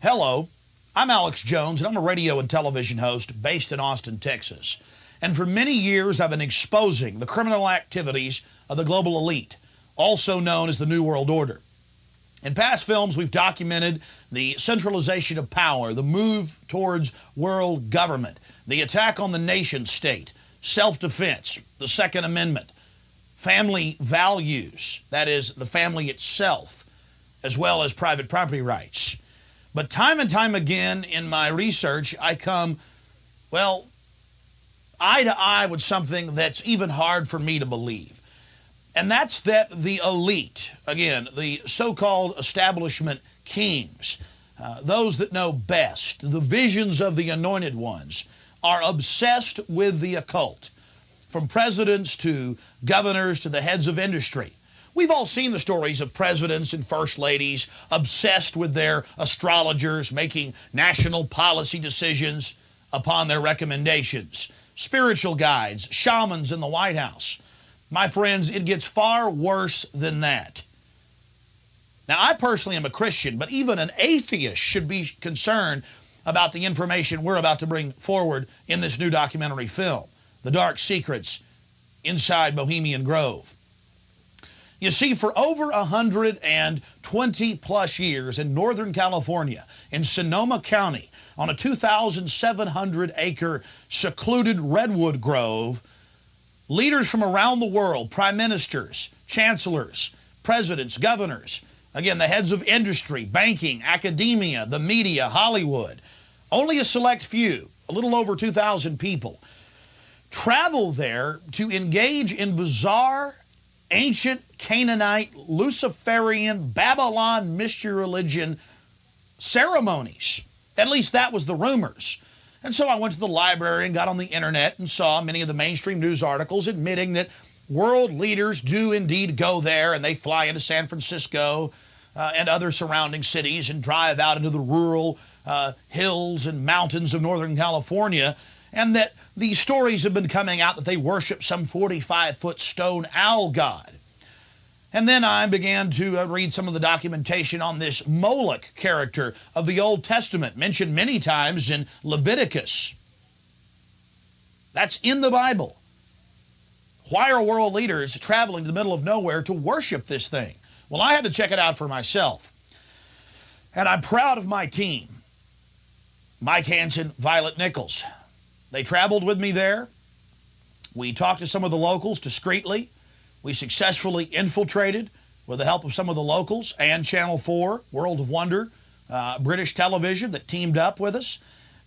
Hello, I'm Alex Jones, and I'm a radio and television host based in Austin, Texas. And for many years, I've been exposing the criminal activities of the global elite, also known as the New World Order. In past films, we've documented the centralization of power, the move towards world government, the attack on the nation state, self-defense, the Second Amendment, family values, that is, the family itself, as well as private property rights. But time and time again in my research, I come, eye to eye with something that's even hard for me to believe. And that's that the elite, again, the so-called establishment kings, those that know best, the visions of the anointed ones, are obsessed with the occult, from presidents to governors to the heads of industry. We've all seen the stories of presidents and first ladies obsessed with their astrologers making national policy decisions upon their recommendations. Spiritual guides, shamans in the White House. My friends, it gets far worse than that. Now, I personally am a Christian, but even an atheist should be concerned about the information we're about to bring forward in this new documentary film, The Dark Secrets Inside Bohemian Grove. You see, for over 120 plus years in Northern California, in Sonoma County, on a 2,700 acre secluded redwood grove, leaders from around the world, prime ministers, chancellors, presidents, governors, again, the heads of industry, banking, academia, the media, Hollywood, only a select few, a little over 2,000 people, travel there to engage in bizarre, ancient Canaanite, Luciferian, Babylon mystery religion ceremonies. At least that was the rumors. And so I went to the library and got on the internet and saw many of the mainstream news articles admitting that world leaders do indeed go there, and they fly into San Francisco and other surrounding cities and drive out into the rural hills and mountains of Northern California, and that these stories have been coming out that they worship some 45-foot stone owl god. And then I began to read some of the documentation on this Moloch character of the Old Testament, mentioned many times in Leviticus. That's in the Bible. Why are world leaders traveling to the middle of nowhere to worship this thing? Well, I had to check it out for myself. And I'm proud of my team. Mike Hansen, Violet Nichols. They traveled with me there. We talked to some of the locals discreetly. We successfully infiltrated, with the help of some of the locals and Channel 4, World of Wonder, British television that teamed up with us.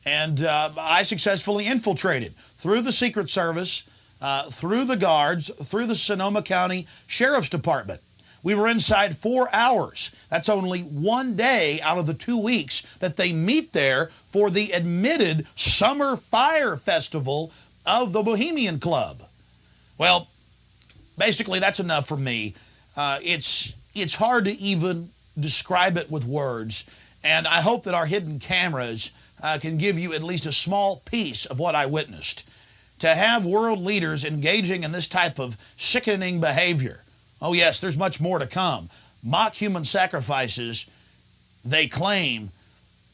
And I successfully infiltrated through the Secret Service, through the guards, through the Sonoma County Sheriff's Department. We were inside 4 hours. That's only one day out of the 2 weeks that they meet there for the admitted Summer Fire Festival of the Bohemian Club. Well, basically, that's enough for me. It's hard to even describe it with words, and I hope that our hidden cameras can give you at least a small piece of what I witnessed. To have world leaders engaging in this type of sickening behavior, oh yes, there's much more to come. Mock human sacrifices, they claim,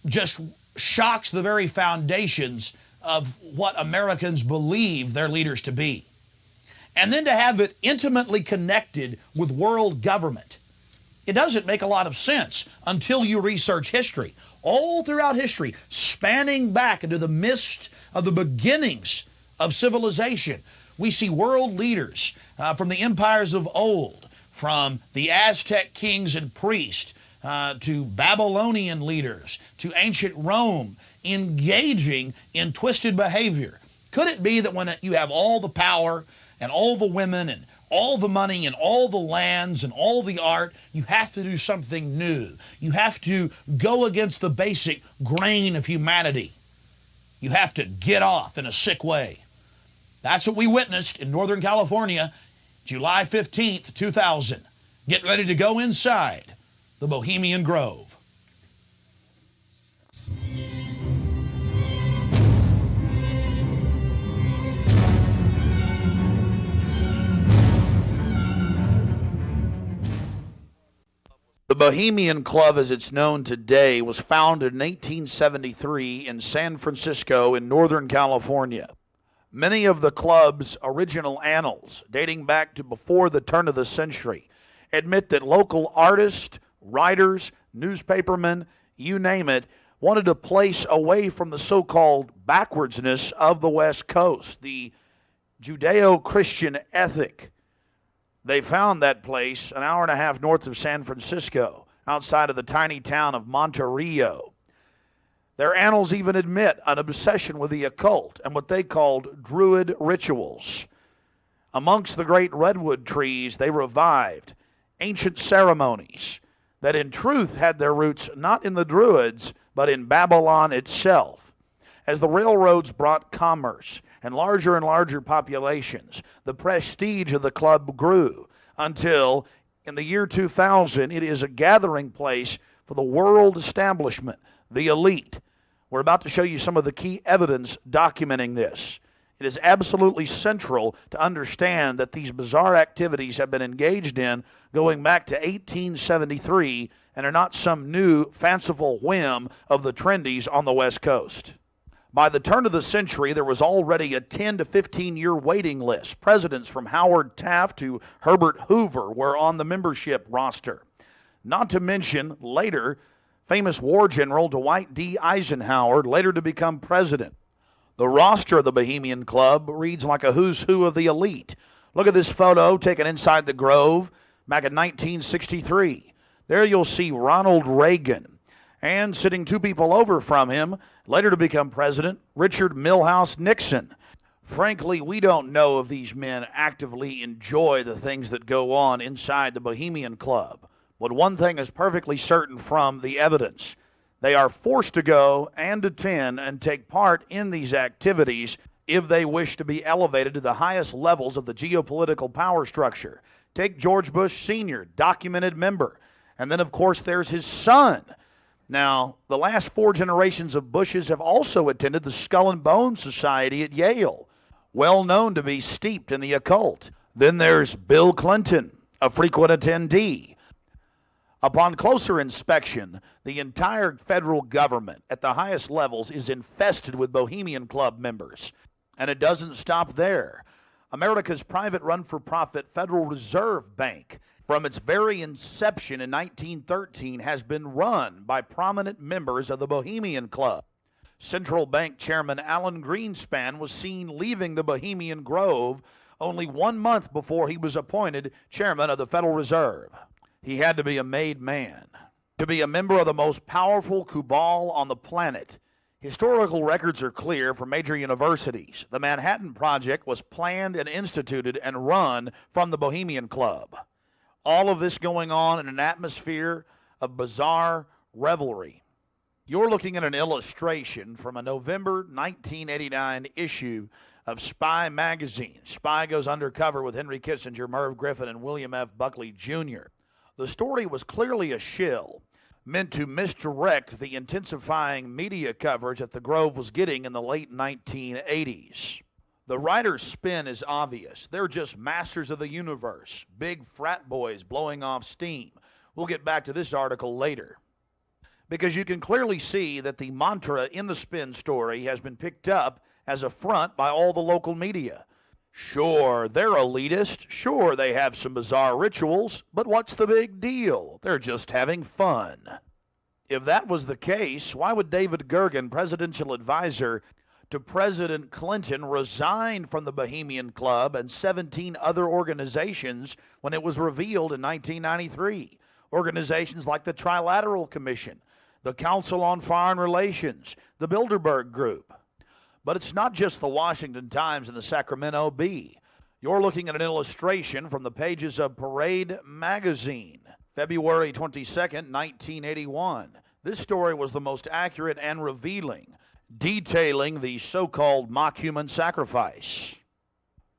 just shocks the very foundations of what Americans believe their leaders to be. And then to have it intimately connected with world government. It doesn't make a lot of sense until you research history. All throughout history, spanning back into the midst of the beginnings of civilization, we see world leaders from the empires of old, from the Aztec kings and priests, to Babylonian leaders, to ancient Rome, engaging in twisted behavior. Could it be that when you have all the power and all the women and all the money and all the lands and all the art, you have to do something new? You have to go against the basic grain of humanity. You have to get off in a sick way. That's what we witnessed in Northern California, July 15th, 2000. Get ready to go inside the Bohemian Grove. The The Bohemian Club, as it's known today, was founded in 1873 in San Francisco in Northern California. Many of the club's original annals, dating back to before the turn of the century, admit that local artists, writers, newspapermen, you name it, wanted a place away from the so-called backwardsness of the West Coast, the Judeo-Christian ethic. They found that place an hour and a half north of San Francisco, outside of the tiny town of Monterey. Their annals even admit an obsession with the occult and what they called druid rituals. Amongst the great redwood trees, they revived ancient ceremonies that in truth had their roots not in the Druids, but in Babylon itself. As the railroads brought commerce and larger populations, the prestige of the club grew until, in the year 2000, it is a gathering place for the world establishment, the elite. We're about to show you some of the key evidence documenting this. It is absolutely central to understand that these bizarre activities have been engaged in going back to 1873 and are not some new fanciful whim of the trendies on the West Coast. By the turn of the century, there was already a 10 to 15-year waiting list. Presidents from Howard Taft to Herbert Hoover were on the membership roster. Not to mention, later, famous war general Dwight D. Eisenhower, later to become president. The roster of the Bohemian Club reads like a who's who of the elite. Look at this photo taken inside the Grove back in 1963. There you'll see Ronald Reagan, and sitting two people over from him, later to become president, Richard Milhous Nixon. Frankly, we don't know if these men actively enjoy the things that go on inside the Bohemian Club. But one thing is perfectly certain from the evidence. They are forced to go and attend and take part in these activities if they wish to be elevated to the highest levels of the geopolitical power structure. Take George Bush Sr., documented member. And then, of course, there's his son. Now, the last four generations of Bushes have also attended the Skull and Bones Society at Yale, well known to be steeped in the occult. Then there's Bill Clinton, a frequent attendee. Upon closer inspection, the entire federal government at the highest levels is infested with Bohemian Club members. And it doesn't stop there. America's private run-for-profit Federal Reserve Bank, from its very inception in 1913, has been run by prominent members of the Bohemian Club. Central Bank Chairman Alan Greenspan was seen leaving the Bohemian Grove only 1 month before he was appointed chairman of the Federal Reserve. He had to be a made man to be a member of the most powerful cabal on the planet. Historical records are clear from major universities. The Manhattan Project was planned and instituted and run from the Bohemian Club. All of this going on in an atmosphere of bizarre revelry. You're looking at an illustration from a November 1989 issue of Spy magazine. Spy goes undercover with Henry Kissinger, Merv Griffin, and William F. Buckley Jr. The story was clearly a shill, meant to misdirect the intensifying media coverage that the Grove was getting in the late 1980s. The writer's spin is obvious. They're just masters of the universe, big frat boys blowing off steam. We'll get back to this article later. Because you can clearly see that the mantra in the spin story has been picked up as a front by all the local media. Sure, they're elitist. Sure, they have some bizarre rituals. But what's the big deal? They're just having fun. If that was the case, why would David Gergen, presidential advisor to President Clinton, resign from the Bohemian Club and 17 other organizations when it was revealed in 1993? Organizations like the Trilateral Commission, the Council on Foreign Relations, the Bilderberg Group. But it's not just the Washington Times and the Sacramento Bee. You're looking at an illustration from the pages of Parade magazine, February 22nd, 1981. This story was the most accurate and revealing, detailing the so-called mock-human sacrifice.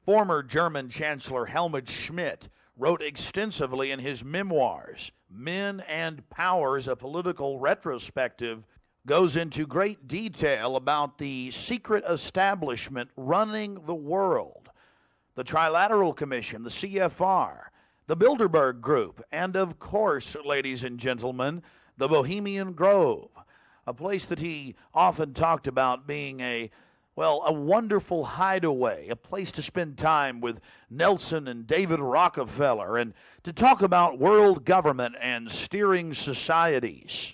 Former German Chancellor Helmut Schmidt wrote extensively in his memoirs, Men and Powers, a Political Retrospective, goes into great detail about the secret establishment running the world. The Trilateral Commission, the CFR, the Bilderberg Group, and of course, ladies and gentlemen, the Bohemian Grove, a place that he often talked about being a wonderful hideaway, a place to spend time with Nelson and David Rockefeller and to talk about world government and steering societies.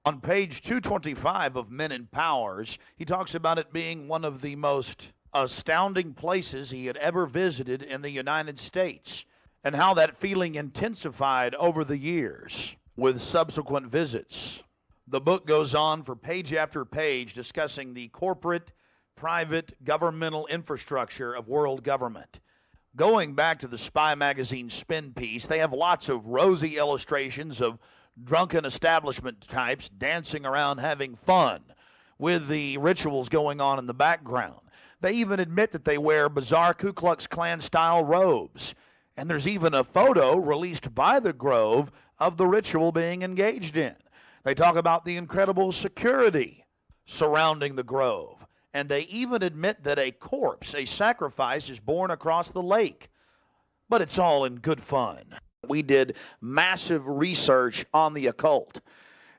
On page 225 of Men in Powers, he talks about it being one of the most astounding places he had ever visited in the United States, and how that feeling intensified over the years with subsequent visits. The book goes on for page after page discussing the corporate, private, governmental infrastructure of world government. Going back to the Spy magazine spin piece, they have lots of rosy illustrations of drunken establishment types dancing around having fun with the rituals going on in the background. They even admit that they wear bizarre Ku Klux Klan style robes. And there's even a photo released by the Grove of the ritual being engaged in. They talk about the incredible security surrounding the Grove. And they even admit that a corpse, a sacrifice, is borne across the lake. But it's all in good fun. We did massive research on the occult.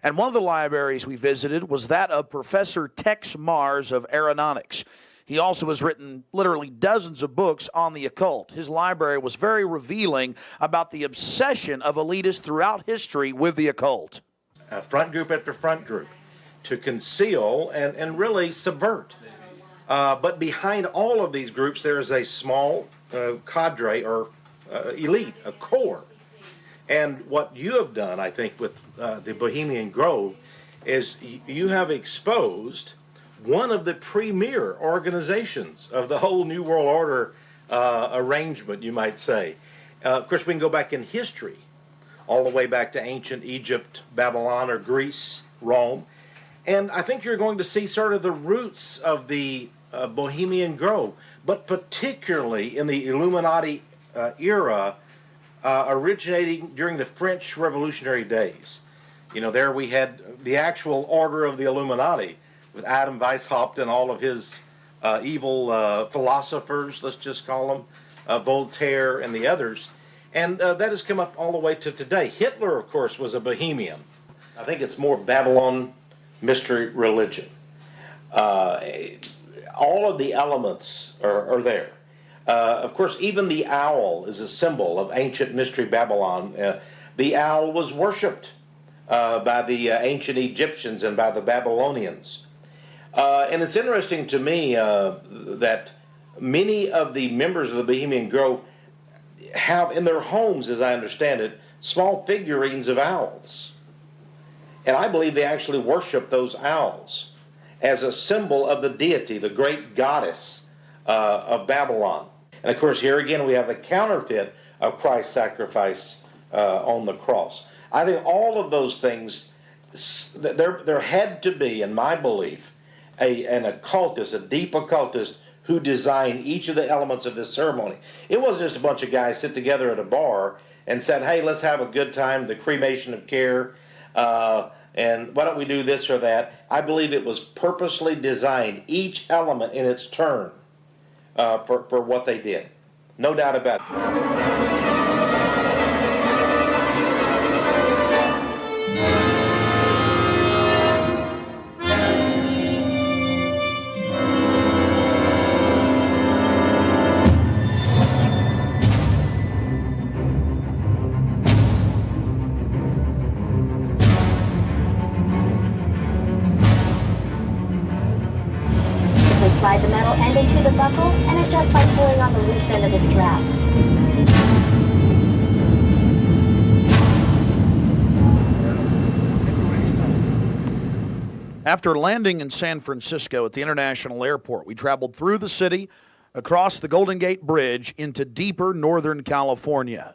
And one of the libraries we visited was that of Professor Tex Mars of Aeronautics. He also has written literally dozens of books on the occult. His library was very revealing about the obsession of elitists throughout history with the occult. Front group after front group to conceal and really subvert. But behind all of these groups, there is a small cadre or elite, a core. And what you have done, I think, with the Bohemian Grove is you have exposed one of the premier organizations of the whole New World Order arrangement, you might say. Of course, we can go back in history, all the way back to ancient Egypt, Babylon, or Greece, Rome. And I think you're going to see sort of the roots of the Bohemian Grove, but particularly in the Illuminati era, originating during the French Revolutionary days. You know, there we had the actual order of the Illuminati, with Adam Weishaupt and all of his evil philosophers, let's just call them, Voltaire and the others. And that has come up all the way to today. Hitler, of course, was a Bohemian. I think it's more Babylon mystery religion. All of the elements are there. Of course, even the owl is a symbol of ancient mystery Babylon. The owl was worshipped by the ancient Egyptians and by the Babylonians. And it's interesting to me that many of the members of the Bohemian Grove have in their homes, as I understand it, small figurines of owls. And I believe they actually worship those owls as a symbol of the deity, the great goddess of Babylon. And of course, here again, we have the counterfeit of Christ's sacrifice on the cross. I think all of those things, there had to be, in my belief, an occultist, a deep occultist, who designed each of the elements of this ceremony. It wasn't just a bunch of guys sit together at a bar and said, hey, let's have a good time, the cremation of care, and why don't we do this or that. I believe it was purposely designed, each element in its turn, for what they did. No doubt about it. Slide the metal end into the buckle and adjust by pulling on the loose end of the strap. After landing in San Francisco at the International Airport, we traveled through the city, across the Golden Gate Bridge, into deeper Northern California.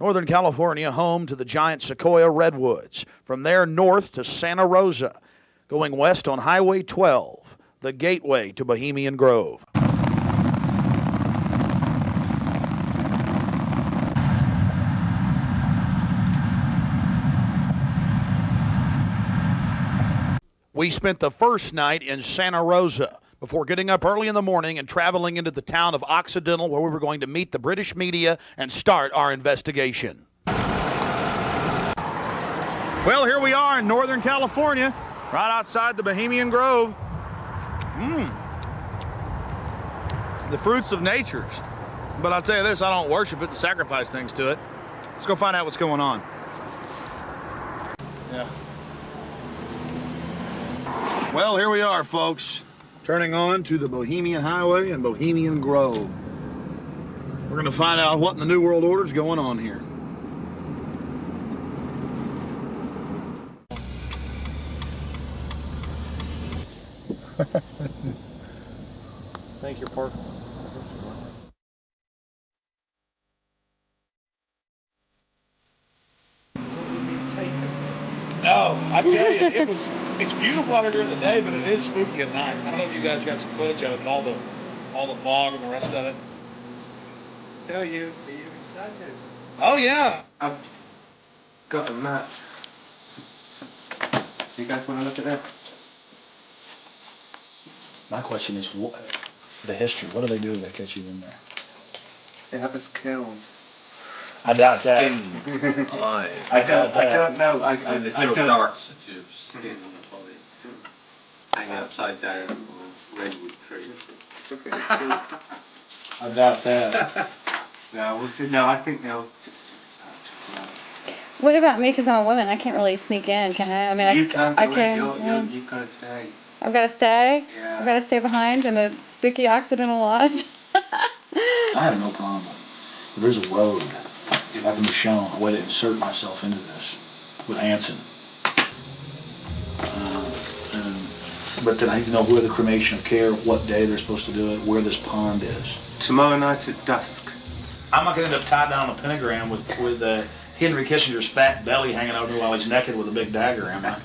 Northern California, home to the giant Sequoia redwoods. From there north to Santa Rosa, going west on Highway 12. The gateway to Bohemian Grove. We spent the first night in Santa Rosa before getting up early in the morning and traveling into the town of Occidental, where we were going to meet the British media and start our investigation. Well, here we are in Northern California, right outside the Bohemian Grove. The fruits of nature. But I'll tell you this, I don't worship it and sacrifice things to it. Let's go find out what's going on. Yeah. Well, here we are, folks. Turning on to the Bohemian Highway and Bohemian Grove. We're going to find out what in the New World Order is going on here. Thank you, Parker. No, I tell you, it's beautiful out here during the day, but it is spooky at night. I don't know if you guys got some footage of it and all the fog and the rest of it. So are you excited? Oh yeah. I've got a map. You guys want to look at that? My question is, the history. What do they do that gets you in there? They have us killed. I doubt that. Alive. I doubt that. I don't know. I There's don't. little darts that you skin on the body. Hang upside down on a redwood tree. I doubt that. No, we'll see. No, I think they'll just start checking out. What about me? Because I'm a woman, I can't really sneak in, can I? I mean, You can't. I do it. can. You've got to stay. I've got to stay. Yeah. I've got to stay behind in the spooky Occidental Lodge. I have no problem. There's a road. If I can be shown a way to insert myself into this with Hanson. But then I need to know where the cremation of care, what day they're supposed to do it, where this pond is. Tomorrow night at dusk. I'm not going to end up tied down on a pentagram with Henry Kissinger's fat belly hanging over while he's naked with a big dagger, am I?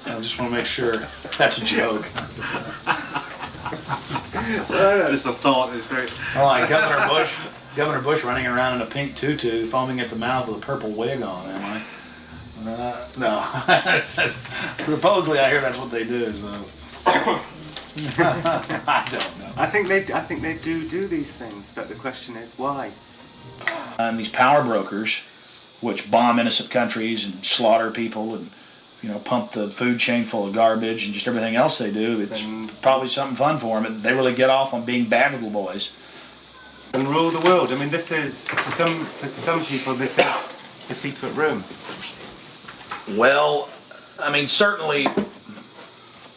I just want to make sure that's a joke. Just a thought. It's very. Oh, like Governor Bush running around in a pink tutu, foaming at the mouth with a purple wig on, am I? No. Supposedly, I hear that's what they do. So I don't know. I think they do these things, but the question is why. And these power brokers, which bomb innocent countries and slaughter people and pump the food chain full of garbage and just everything else they do, it's probably something fun for them. They really get off on being bad little boys. And rule the world. I mean, this is for some people. This is the secret room. Well, I mean, certainly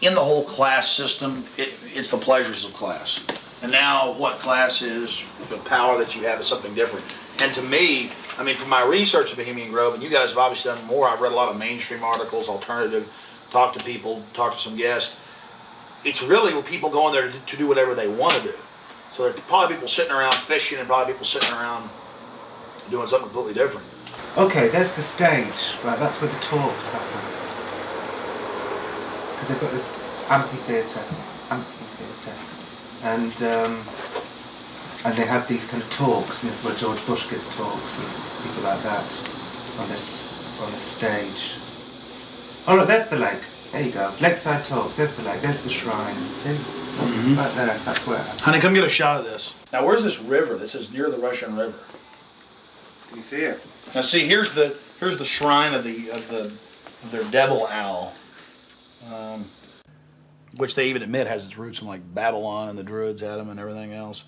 in the whole class system, it's the pleasures of class. And now what class is, the power that you have is something different. And to me, I mean, from my research of Bohemian Grove, and you guys have obviously done more, I've read a lot of mainstream articles, alternative, talked to people, talked to some guests. It's really where people go in there to do whatever they want to do. So there are probably people sitting around fishing and probably people sitting around doing something completely different. Okay, there's the stage. Right, that's where the talks happen. Because they've got this amphitheatre, and they have these kind of talks, and this is where George Bush gives talks and people like that on this stage. Oh look, there's the lake. There you go. Lakeside talks. There's the lake. There's the shrine. See, right there. That's where. Honey, come get a shot of this. Now, where's this river? This is near the Russian River. Can you see it? Now, see, here's the shrine of their devil owl, which they even admit has its roots in like Babylon and the Druids had them and everything else.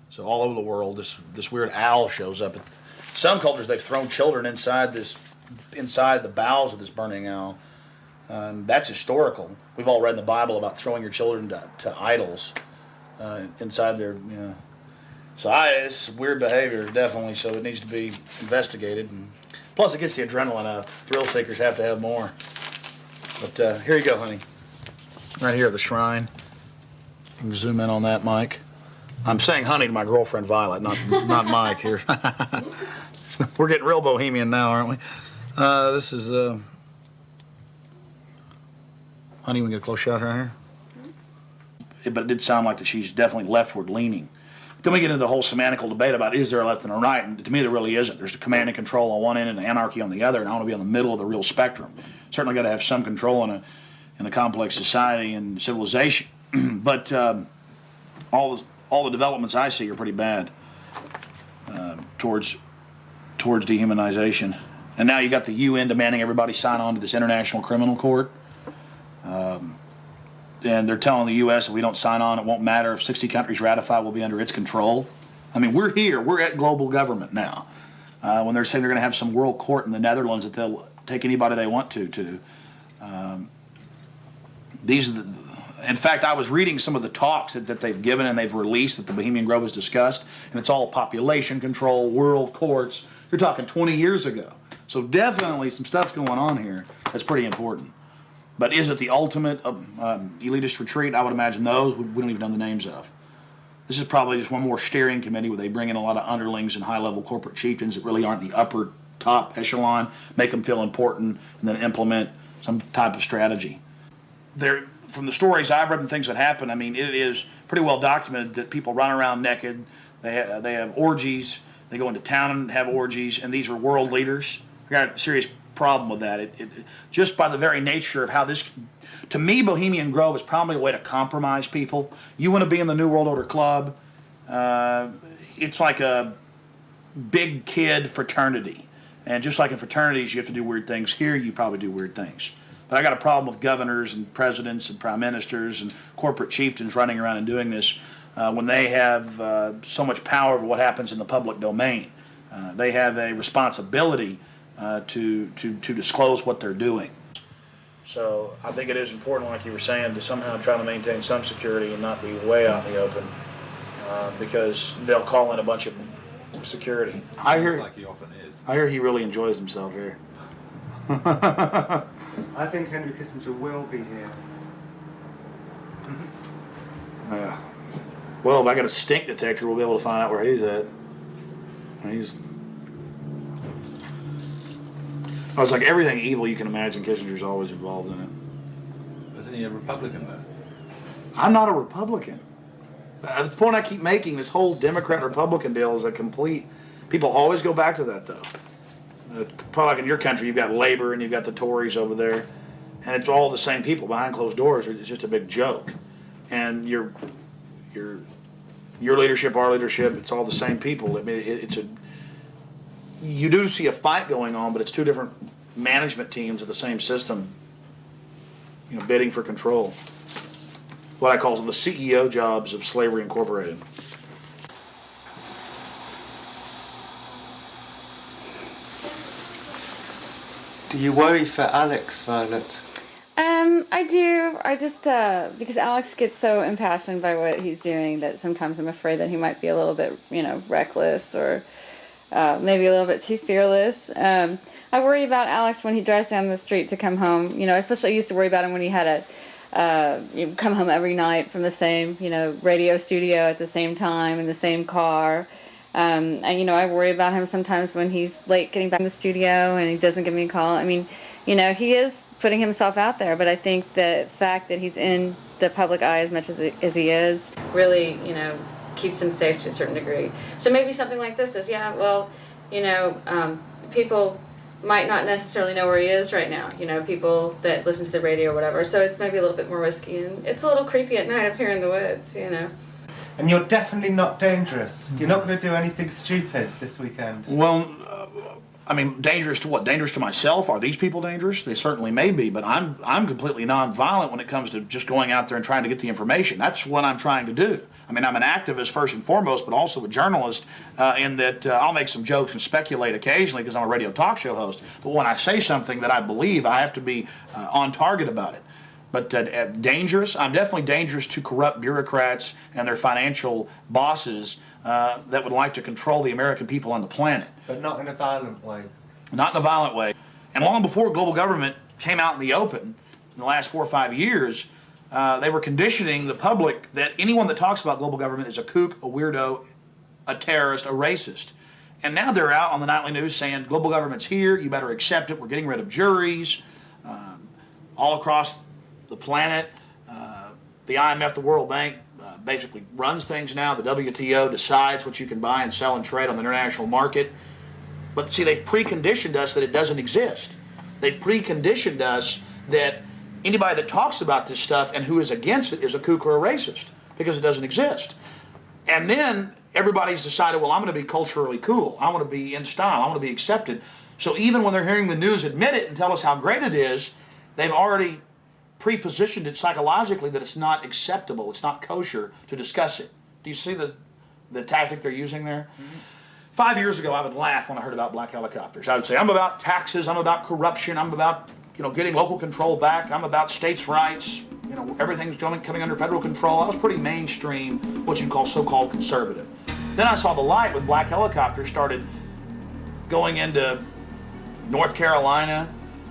So all over the world, this weird owl shows up. Some cultures they've thrown children inside the bowels of this burning owl. That's historical. We've all read in the Bible about throwing your children to idols inside their, So it's weird behavior, definitely, so it needs to be investigated. And plus, it gets the adrenaline up. Thrill seekers have to have more. But here you go, honey. Right here, the shrine. You can zoom in on that, Mike. I'm saying honey to my girlfriend, Violet, not Mike here. We're getting real bohemian now, aren't we? This is... Honey, we can get a close shot right here. But it did sound like that she's definitely leftward leaning. Then we get into the whole semantical debate about is there a left and a right, and to me there really isn't. There's the command and control on one end and the anarchy on the other, and I want to be on the middle of the real spectrum. Certainly got to have some control in a complex society and civilization. But all the developments I see are pretty bad towards dehumanization. And now you got the UN demanding everybody sign on to this International Criminal Court. And they're telling the U.S. if we don't sign on, it won't matter. If 60 countries ratify, we'll be under its control. I mean, we're here. We're at global government now. When they're saying they're going to have some world court in the Netherlands that they'll take anybody they want to. In fact, I was reading some of the talks that they've given and they've released that the Bohemian Grove has discussed, and it's all population control, world courts. You're talking 20 years ago. So definitely some stuff's going on here that's pretty important. But is it the ultimate elitist retreat? I would imagine those we don't even know the names of. This is probably just one more steering committee where they bring in a lot of underlings and high-level corporate chieftains that really aren't the upper top echelon, make them feel important, and then implement some type of strategy. From the stories I've read and things that happen, I mean, it is pretty well documented that people run around naked. They have orgies. They go into town and have orgies, and these are world leaders. I got a serious problem with that. Just by the very nature of how this, to me, Bohemian Grove is probably a way to compromise people. You want to be in the New World Order Club. It's like a big kid fraternity. And just like in fraternities, you have to do weird things. Here, you probably do weird things. But I got a problem with governors and presidents and prime ministers and corporate chieftains running around and doing this when they have so much power over what happens in the public domain. They have a responsibility to disclose what they're doing. So I think it is important, like you were saying, to somehow try to maintain some security and not be way out in the open because they'll call in a bunch of security. I hear like he often is. I hear he really enjoys himself here. I think Henry Kissinger will be here. Yeah. Well, if I got a stink detector, we'll be able to find out where he's at. I was like, everything evil you can imagine, Kissinger's always involved in it. Isn't he a Republican, though? I'm not a Republican. That's the point I keep making. This whole Democrat-Republican deal is a complete... People always go back to that, though. Probably like in your country, you've got Labor and you've got the Tories over there, and it's all the same people behind closed doors. It's just a big joke. And your leadership, our leadership, it's all the same people. I mean, you do see a fight going on, but it's two different management teams of the same system, bidding for control. What I call the CEO jobs of Slavery Incorporated. Do you worry for Alex, Violet? I do. I just, because Alex gets so impassioned by what he's doing that sometimes I'm afraid that he might be a little bit, reckless or maybe a little bit too fearless. I worry about Alex when he drives down the street to come home. Especially I used to worry about him when he had come home every night from the same, radio studio at the same time in the same car. And, I worry about him sometimes when he's late getting back in the studio and he doesn't give me a call. I mean, he is putting himself out there, but I think the fact that he's in the public eye as much as he is really, keeps him safe to a certain degree. So maybe something like this is, people might not necessarily know where he is right now, people that listen to the radio or whatever. So it's maybe a little bit more risky, and it's a little creepy at night up here in the woods, And you're definitely not dangerous. You're not going to do anything stupid this weekend. Well, dangerous to what? Dangerous to myself? Are these people dangerous? They certainly may be, but I'm completely nonviolent when it comes to just going out there and trying to get the information. That's what I'm trying to do. I'm an activist first and foremost, but also a journalist in that I'll make some jokes and speculate occasionally because I'm a radio talk show host. But when I say something that I believe, I have to be on target about it. But dangerous? I'm definitely dangerous to corrupt bureaucrats and their financial bosses that would like to control the American people on the planet. But not in a violent way. Not in a violent way. And long before global government came out in the open, in the last 4 or 5 years, they were conditioning the public that anyone that talks about global government is a kook, a weirdo, a terrorist, a racist. And now they're out on the nightly news saying global government's here, you better accept it, we're getting rid of juries all across the planet. The IMF, the World Bank, basically runs things now. The WTO decides what you can buy and sell and trade on the international market. But see, they've preconditioned us that it doesn't exist. They've preconditioned us that anybody that talks about this stuff and who is against it is a kook or a racist because it doesn't exist. And then everybody's decided, well, I'm going to be culturally cool. I want to be in style. I want to be accepted. So even when they're hearing the news admit it and tell us how great it is, they've already pre-positioned it psychologically that it's not acceptable, it's not kosher to discuss it. Do you see the tactic they're using there? Mm-hmm. 5 years ago, I would laugh when I heard about black helicopters. I would say, I'm about taxes, I'm about corruption, I'm about getting local control back, I'm about states' rights, everything's coming under federal control. I was pretty mainstream, what you'd call so-called conservative. Then I saw the light when black helicopters started going into North Carolina.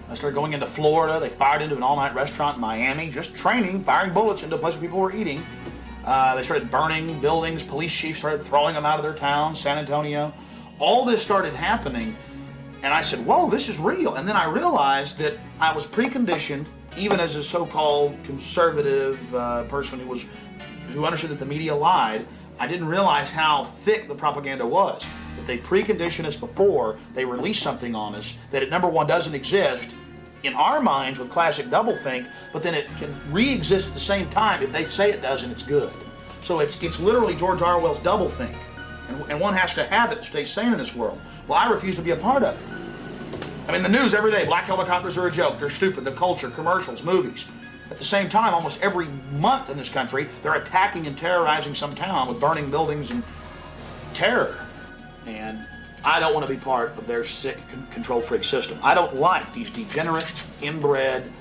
I started going into Florida. They fired into an all-night restaurant in Miami, just training, firing bullets into a place where people were eating. They started burning buildings. Police chiefs started throwing them out of their town, San Antonio. All this started happening, and I said, whoa, this is real. And then I realized that I was preconditioned, even as a so-called conservative person who understood that the media lied. I didn't realize how thick the propaganda was. That they precondition us before they release something on us, that it, number one, doesn't exist in our minds with classic doublethink, but then it can re-exist at the same time if they say it does and it's good. So it's literally George Orwell's doublethink. And one has to have it to stay sane in this world. Well, I refuse to be a part of it. I mean, the news every day, black helicopters are a joke, they're stupid, the culture, commercials, movies. At the same time, almost every month in this country, they're attacking and terrorizing some town with burning buildings and terror. And I don't want to be part of their sick control freak system. I don't like these degenerate, inbred,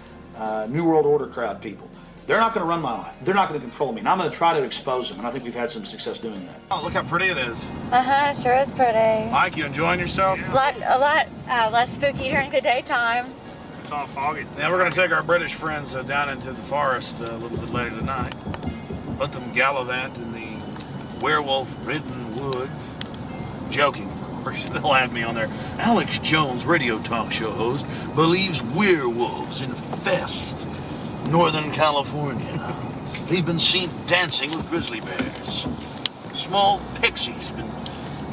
New World Order crowd people. They're not going to run my life. They're not going to control me. And I'm going to try to expose them. And I think we've had some success doing that. Oh, look how pretty it is. Uh-huh, sure is pretty. Mike, you enjoying yourself? A lot less spooky during the daytime. It's all foggy. Now we're going to take our British friends down into the forest a little bit later tonight. Let them gallivant in the werewolf-ridden woods. Joking. Of course, they'll have me on there. Alex Jones, radio talk show host, believes werewolves infest Northern California. They've been seen dancing with grizzly bears. Small pixies have been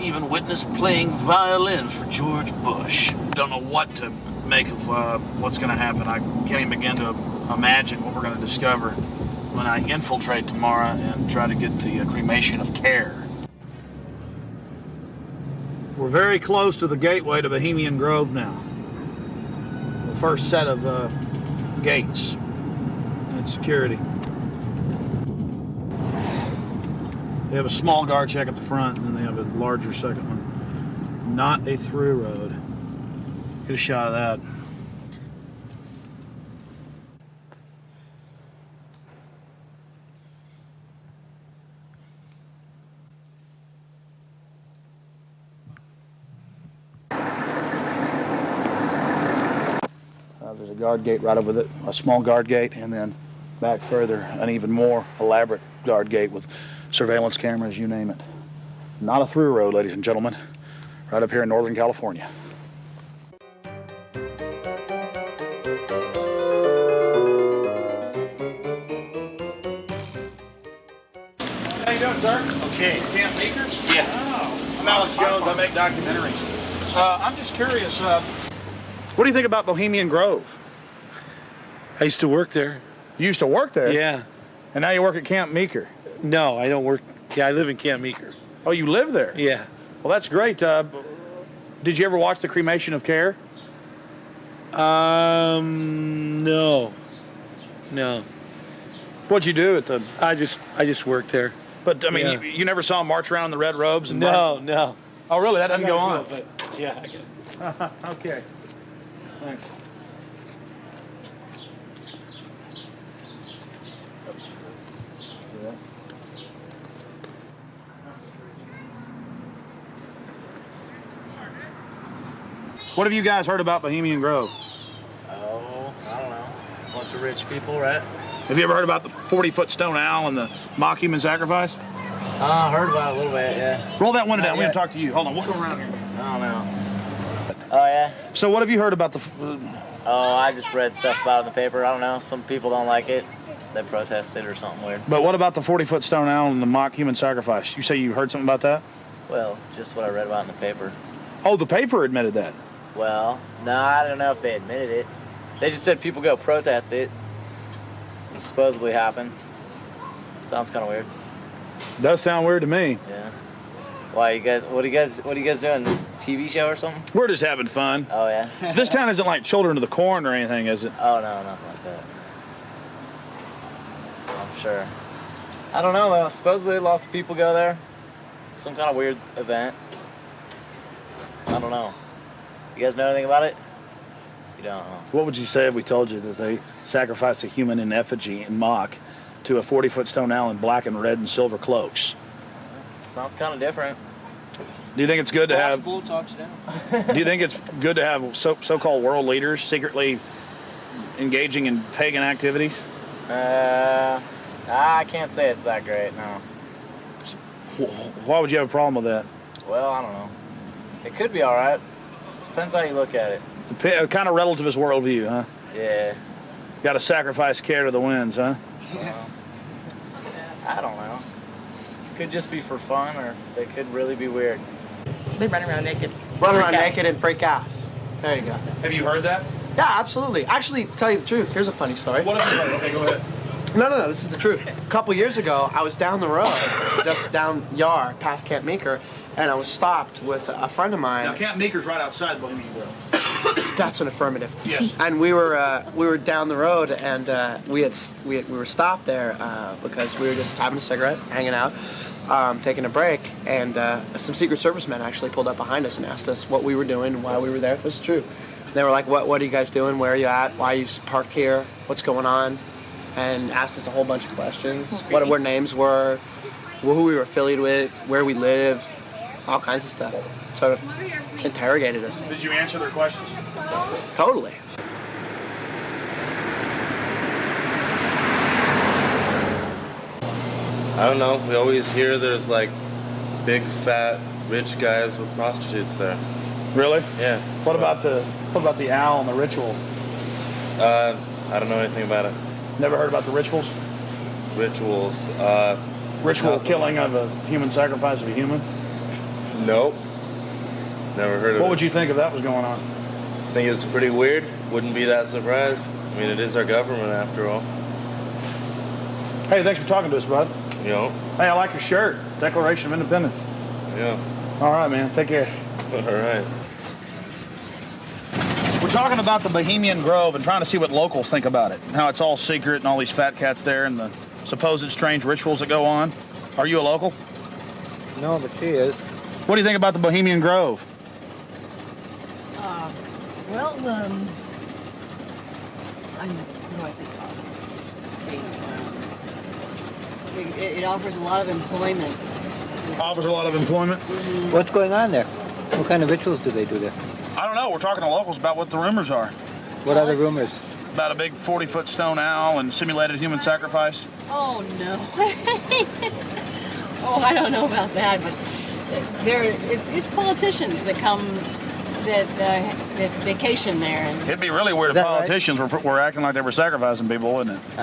even witnessed playing violins for George Bush. Don't know what to make of what's going to happen. I can't even begin to imagine what we're going to discover when I infiltrate tomorrow and try to get the cremation of care. We're very close to the gateway to Bohemian Grove now. The first set of gates and security. They have a small guard check at the front, and then they have a larger second one. Not a through road. Get a shot of that. There's a guard gate right over it, a small guard gate, and then back further, an even more elaborate guard gate with surveillance cameras, you name it. Not a through road, ladies and gentlemen, right up here in Northern California. How you doing, sir? Okay. Camp Meeker? Yeah. Oh, I'm Alex Jones. I make documentaries. I'm just curious, what do you think about Bohemian Grove? I used to work there. You used to work there? Yeah. And now you work at Camp Meeker? No, I don't work. Yeah, I live in Camp Meeker. Oh, you live there? Yeah. Well, that's great. Did you ever watch the cremation of care? No. No. What'd you do at the... I just worked there. But, I mean, yeah. you never saw them march around in the red robes? And No. Oh, really? That doesn't go on? But yeah, I get it. Okay. Thanks. What have you guys heard about Bohemian Grove? Oh, I don't know. Bunch of rich people, right? Have you ever heard about the 40-foot stone owl and the mock human sacrifice? I heard about it a little bit, yeah. Roll that window down. We're going to talk to you. Hold on. We'll go around here. I don't know. Oh, yeah? So what have you heard about the... Oh, I just read stuff about it in the paper. I don't know. Some people don't like it. They protested or something weird. But what about the 40-foot stone owl and the mock human sacrifice? You say you heard something about that? Well, just what I read about in the paper. Oh, the paper admitted that? Well, no, I don't know if they admitted it. They just said people go protest it. It supposedly happens. Sounds kind of weird. Does sound weird to me. Yeah. Why you guys? What are you guys doing? This TV show or something? We're just having fun. Oh yeah. This town isn't like Children of the Corn or anything, is it? Oh no, nothing like that. I'm sure. I don't know though. Supposedly lots of people go there. Some kind of weird event. I don't know. You guys know anything about it? You don't know. What would you say if we told you that they sacrifice a human in effigy and mock to a 40-foot stone owl in black and red and silver cloaks? Sounds kind of different. Do you think it's good to have? Bull talks down. Do you think it's good to have so-called world leaders secretly engaging in pagan activities? I can't say it's that great. No. Why would you have a problem with that? Well, I don't know. It could be all right. Depends how you look at it. It's kind of relativist worldview, huh? Yeah. Got to sacrifice care to the winds, huh? I don't know. Could just be for fun, or they could really be weird. They run around naked. Run around naked and freak out. There you go. Have you heard that? Yeah, absolutely. Actually, to tell you the truth, here's a funny story. What have you heard? Okay, go ahead. No, this is the truth. A couple years ago, I was down the road, just down Yar, past Camp Meeker, and I was stopped with a friend of mine. Now, Camp Meeker's right outside Bohemian Grove. That's an affirmative. Yes. And we were down the road, and we were stopped there because we were just having a cigarette, hanging out, taking a break, and some Secret Service men actually pulled up behind us and asked us what we were doing, why we were there. This is true. They were like, "What are you guys doing? Where are you at? Why are you parked here? What's going on?" And asked us a whole bunch of questions. What our names were, who we were affiliated with, where we lived, all kinds of stuff. Sort of interrogated us. Did you answer their questions? Totally. I don't know. We always hear there's like big, fat, rich guys with prostitutes there. Really? Yeah. What about the owl and the rituals? I don't know anything about it. Never heard about the rituals? Rituals. Ritual killing of a human, sacrifice of a human? Nope. Never heard of it. What would you think if that was going on? I think it's pretty weird. Wouldn't be that surprised. I mean, it is our government after all. Hey, thanks for talking to us, bud. You know? Hey, I like your shirt. Declaration of Independence. Yeah. All right, man. Take care. All right. We're talking about the Bohemian Grove and trying to see what locals think about it. How it's all secret and all these fat cats there and the supposed strange rituals that go on. Are you a local? No, but she is. What do you think about the Bohemian Grove? Well, I know what they call it. Let's see. It offers a lot of employment. Offers a lot of employment? Mm-hmm. What's going on there? What kind of rituals do they do there? I don't know. We're talking to locals about what the rumors are. What are the rumors? About a big 40-foot stone owl and simulated human sacrifice. Oh, no. Oh, I don't know about that, but it's politicians that come, that vacation there. And it'd be really weird if politicians were acting like they were sacrificing people, wouldn't it?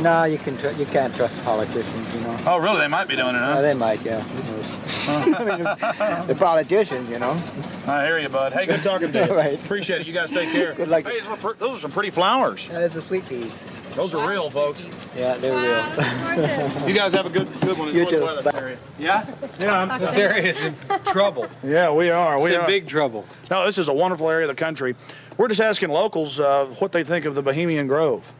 No, you can't trust politicians, you know. Oh, really? They might be doing it, huh? They might, yeah. Who knows? I mean, the politicians, you know. I hear you, bud. Hey, good talking to you. Right. Appreciate it. You guys take care. Good luck. Hey, those are some pretty flowers. Yeah, those are sweet peas. Those are real, folks. Yeah, they're real. You guys have a good one. You Enjoy too. the weather area. Yeah? Yeah. This area is in trouble. Yeah, we are. It's in big trouble. No, this is a wonderful area of the country. We're just asking locals what they think of the Bohemian Grove.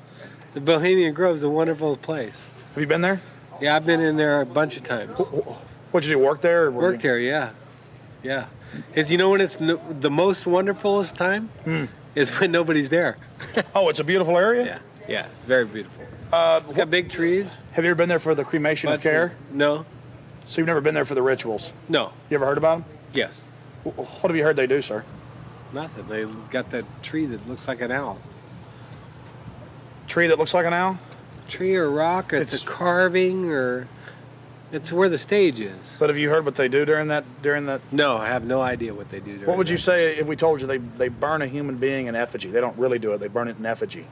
The Bohemian Grove is a wonderful place. Have you been there? Yeah, I've been in there a bunch of times. What'd you do, work there? Worked there, yeah. Yeah. Is you know when it's the most wonderfulest time? Is when nobody's there. Oh, it's a beautiful area? Yeah, yeah, very beautiful. It's got big trees. Have you ever been there for the cremation of care? No. So you've never been there for the rituals? No. You ever heard about them? Yes. What have you heard they do, sir? Nothing. They got that tree that looks like an owl. Tree that looks like an owl? Tree or rock, or it's a carving, or it's where the stage is. But have you heard what they do during that? No, I have no idea what they do during What would you say if we told you they burn a human being in effigy? They don't really do it. They burn it in effigy.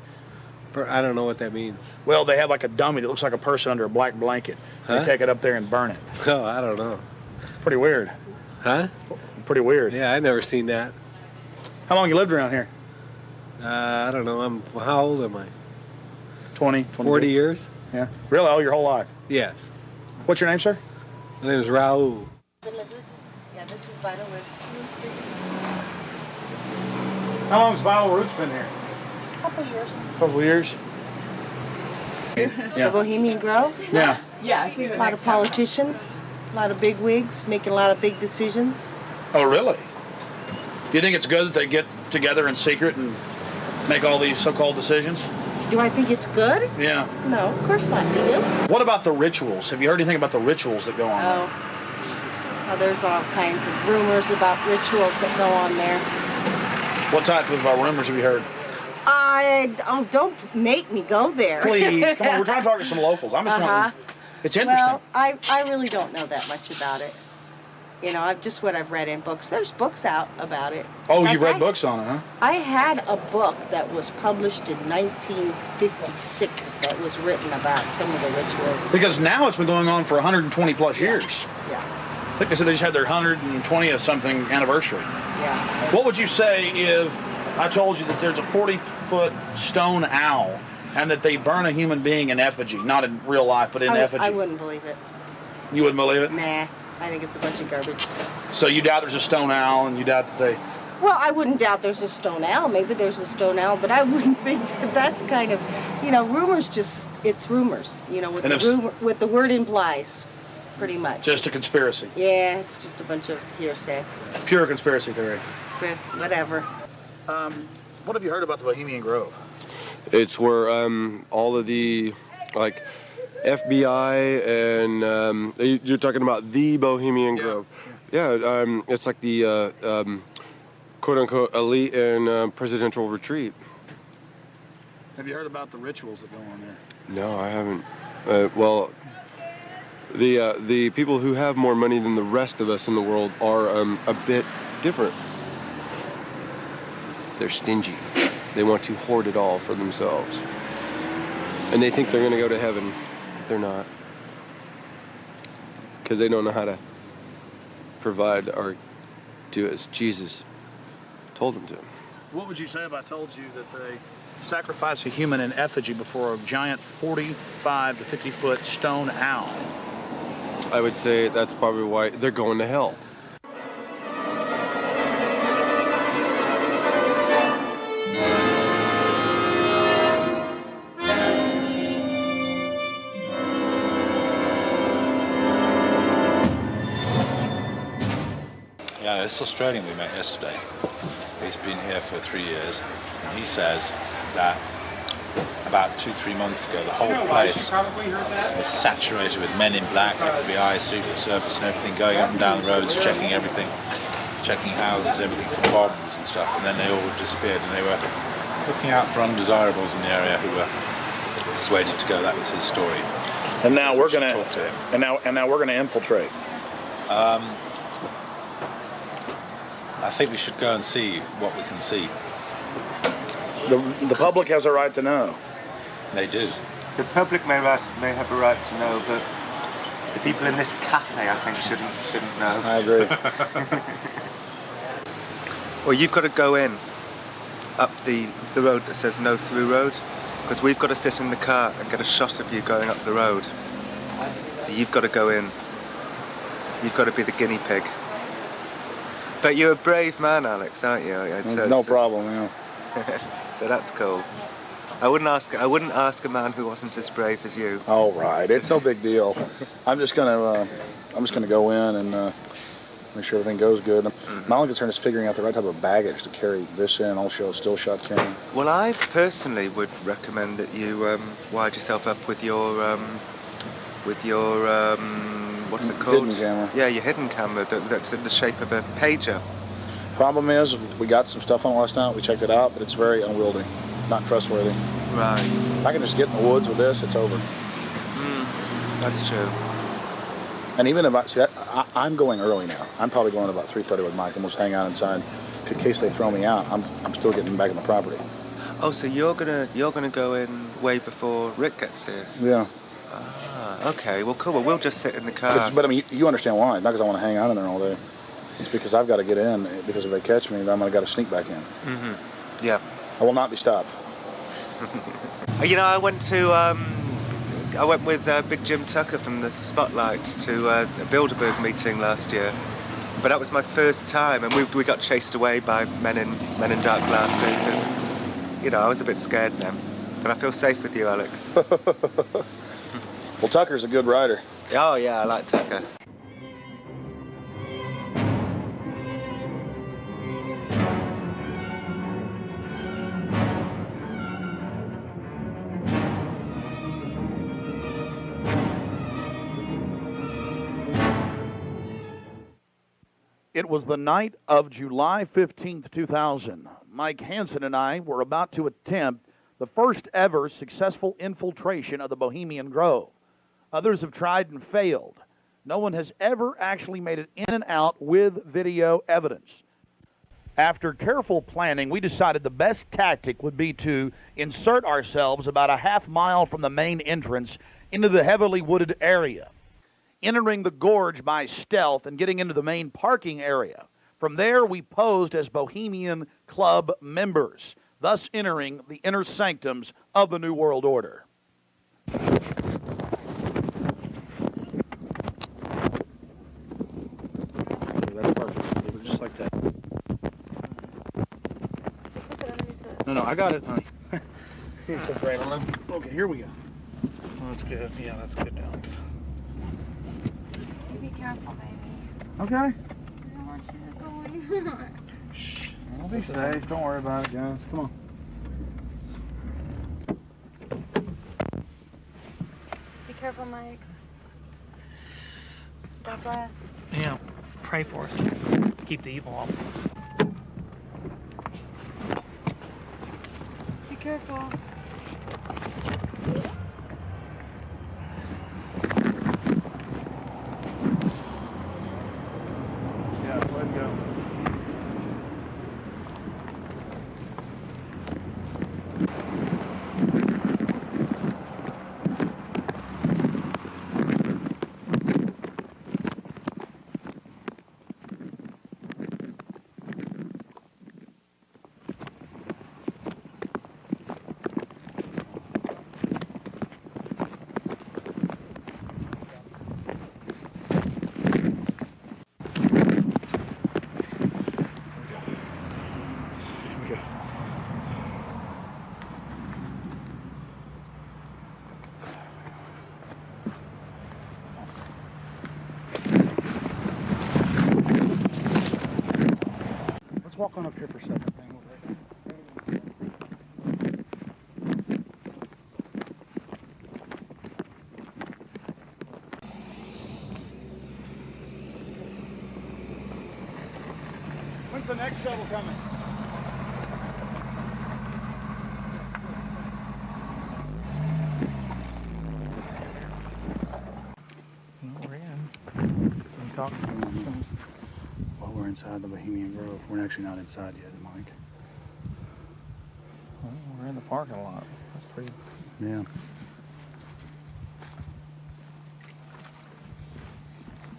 I don't know what that means. Well, they have like a dummy that looks like a person under a black blanket. Huh? They take it up there and burn it. Oh, I don't know. Pretty weird. Huh? Pretty weird. Yeah, I never seen that. How long you lived around here? I don't know. How old am I? 20, 40 years. Yeah. Really? Oh, your whole life? Yes. What's your name, sir? My name is Raul. The lizards. Yeah, this is vital roots. How long has Vital Roots been here? Couple years. Couple of years. The Bohemian Grove. Yeah. Yeah, I see a lot of politicians, a lot of big wigs, making a lot of big decisions. Oh, really? Do you think it's good that they get together in secret and make all these so-called decisions? Do I think it's good? Yeah. No, of course not. Do you? What about the rituals? Have you heard anything about the rituals that go on there? Oh, there's all kinds of rumors about rituals that go on there. What type of rumors have you heard? Don't make me go there. Please, come on. We're trying to talk to some locals. I'm just wondering. It's interesting. Well, I really don't know that much about it. You know, what I've read in books. There's books out about it. Oh, you've read books on it, huh? I had a book that was published in 1956 that was written about some of the rituals. Because now it's been going on for 120 plus years. Yeah. I think they said they just had their 120th something anniversary. Yeah. What would you say if I told you that there's a 40-foot stone owl and that they burn a human being in effigy, not in real life, but in effigy? I wouldn't believe it. You wouldn't believe it? Nah, I think it's a bunch of garbage. So you doubt there's a stone owl, and you doubt that they... Well, I wouldn't doubt there's a stone owl. Maybe there's a stone owl, but I wouldn't think that that's kind of, rumors it's rumors, what the word implies, pretty much. Just a conspiracy. Yeah, it's just a bunch of hearsay. Pure conspiracy theory. Whatever. What have you heard about the Bohemian Grove? It's where all of the, FBI and you're talking about the Bohemian Grove. Yeah, it's like the quote-unquote elite and presidential retreat. Have you heard about the rituals that go on there? No, I haven't. Well, the people who have more money than the rest of us in the world are a bit different. They're stingy. They want to hoard it all for themselves. And they think they're going to go to heaven. They're not. Because they don't know how to provide or do as Jesus told them to. What would you say if I told you that they sacrifice a human in effigy before a giant 45 to 50-foot stone owl? I would say that's probably why they're going to hell. Yeah, this Australian we met yesterday, he's been here for 3 years, and he says that about 2-3 months ago the whole place was saturated with men in black, FBI, Secret Service and everything, going up and down the roads, checking everything, checking houses, everything for bombs and stuff, and then they all disappeared, and they were looking out for undesirables in the area who were persuaded to go. That was his story. And now we're going to talk to him. And now we're going to infiltrate. I think we should go and see what we can see. The public has a right to know. They do. The public may have a right to know, but the people in this cafe, I think, shouldn't know. I agree. Well, you've got to go in up the road that says no through road, because we've got to sit in the car and get a shot of you going up the road. So you've got to go in. You've got to be the guinea pig. But you're a brave man, Alex, aren't you? No problem, yeah. So that's cool. I wouldn't ask a man who wasn't as brave as you. All right, it's no big deal. I'm just gonna go in and make sure everything goes good. My only concern is figuring out the right type of baggage to carry this in, also still shot camera. Well, I personally would recommend that you wired yourself up with your what's it called? Hidden camera. Yeah, your hidden camera that's in the shape of a pager. Problem is, we got some stuff on last night. We checked it out, but it's very unwieldy, not trustworthy. Right. If I can just get in the woods with this, it's over. That's true. And even if I'm going early now. I'm probably going about 3:30 with Mike, and we'll just hang out inside in case they throw me out. I'm still getting back on the property. Oh, so you're gonna go in way before Rick gets here? Yeah. Ah, okay. Well, cool. Well, we'll just sit in the car. But I mean, you understand why? Not because I want to hang out in there all day. It's because I've got to get in. Because if they catch me, then I'm gonna got to sneak back in. Mm-hmm. Yeah. I will not be stopped. You know, I went with Big Jim Tucker from the Spotlight to a Bilderberg meeting last year. But that was my first time, and we got chased away by men in dark glasses, and you know, I was a bit scared then. But I feel safe with you, Alex. Well, Tucker's a good rider. Oh yeah, I like Tucker. It was the night of July 15th, 2000. Mike Hansen and I were about to attempt the first ever successful infiltration of the Bohemian Grove. Others have tried and failed. No one has ever actually made it in and out with video evidence. After careful planning, we decided the best tactic would be to insert ourselves about a half mile from the main entrance into the heavily wooded area, entering the gorge by stealth and getting into the main parking area. From there, we posed as Bohemian Club members, thus entering the inner sanctums of the New World Order. That's perfect. Just like that. No, I got it, honey. Okay, here we go. Oh, that's good. Yeah, that's good, Alex. You be careful, baby. Okay. I don't want you to go anywhere. I'll be safe. Don't worry about it, guys. Come on. Be careful, Mike. God bless. Yeah, pray for us. Keep the evil off of us. Be careful. Yeah, let's go. Let's walk on up here for a second. When's the next shuttle coming? We're in. I'm talking to him. Well, we're inside the Bohemian Grove. We're actually not inside yet, Mike. Well, we're in the parking lot. That's pretty. Yeah.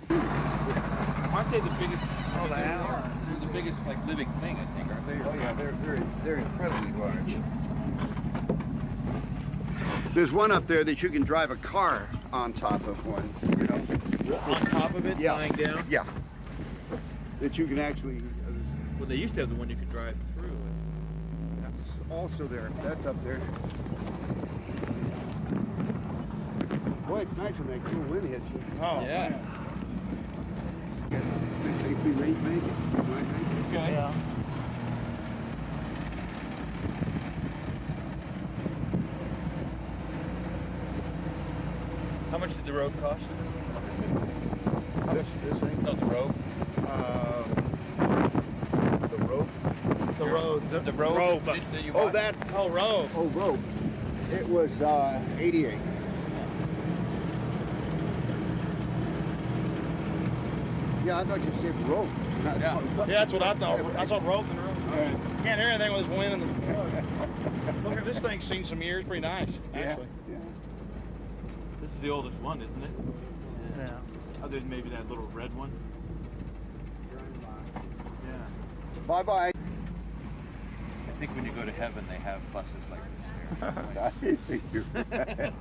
Aren't they the biggest? Oh, they are. They're the biggest, like, living thing, I think, aren't they? Oh yeah, they're incredibly large. There's one up there that you can drive a car on top of one. You know. On top of it, yeah. lying down. Yeah. That you can actually. Well, they used to have the one you could drive through. That's also there. That's up there. Boy, it's nice when that cool wind hits you. Oh yeah. Man. Think we may make it. Okay. Yeah. How much did the road cost? This thing? No, the road. The rope. The road. The road. Rope. That you Oh, bought? that. Oh, rope. Oh, rope. It was 88. Yeah, I thought you said rope. Yeah, that's what I thought. I thought rope and rope. Can't hear anything with this wind. Look at this thing's seen some years. Pretty nice, actually. Yeah. This is the oldest one, isn't it? Yeah. Other than maybe that little red one. Yeah. Bye-bye. I think when you go to heaven, they have buses like this here.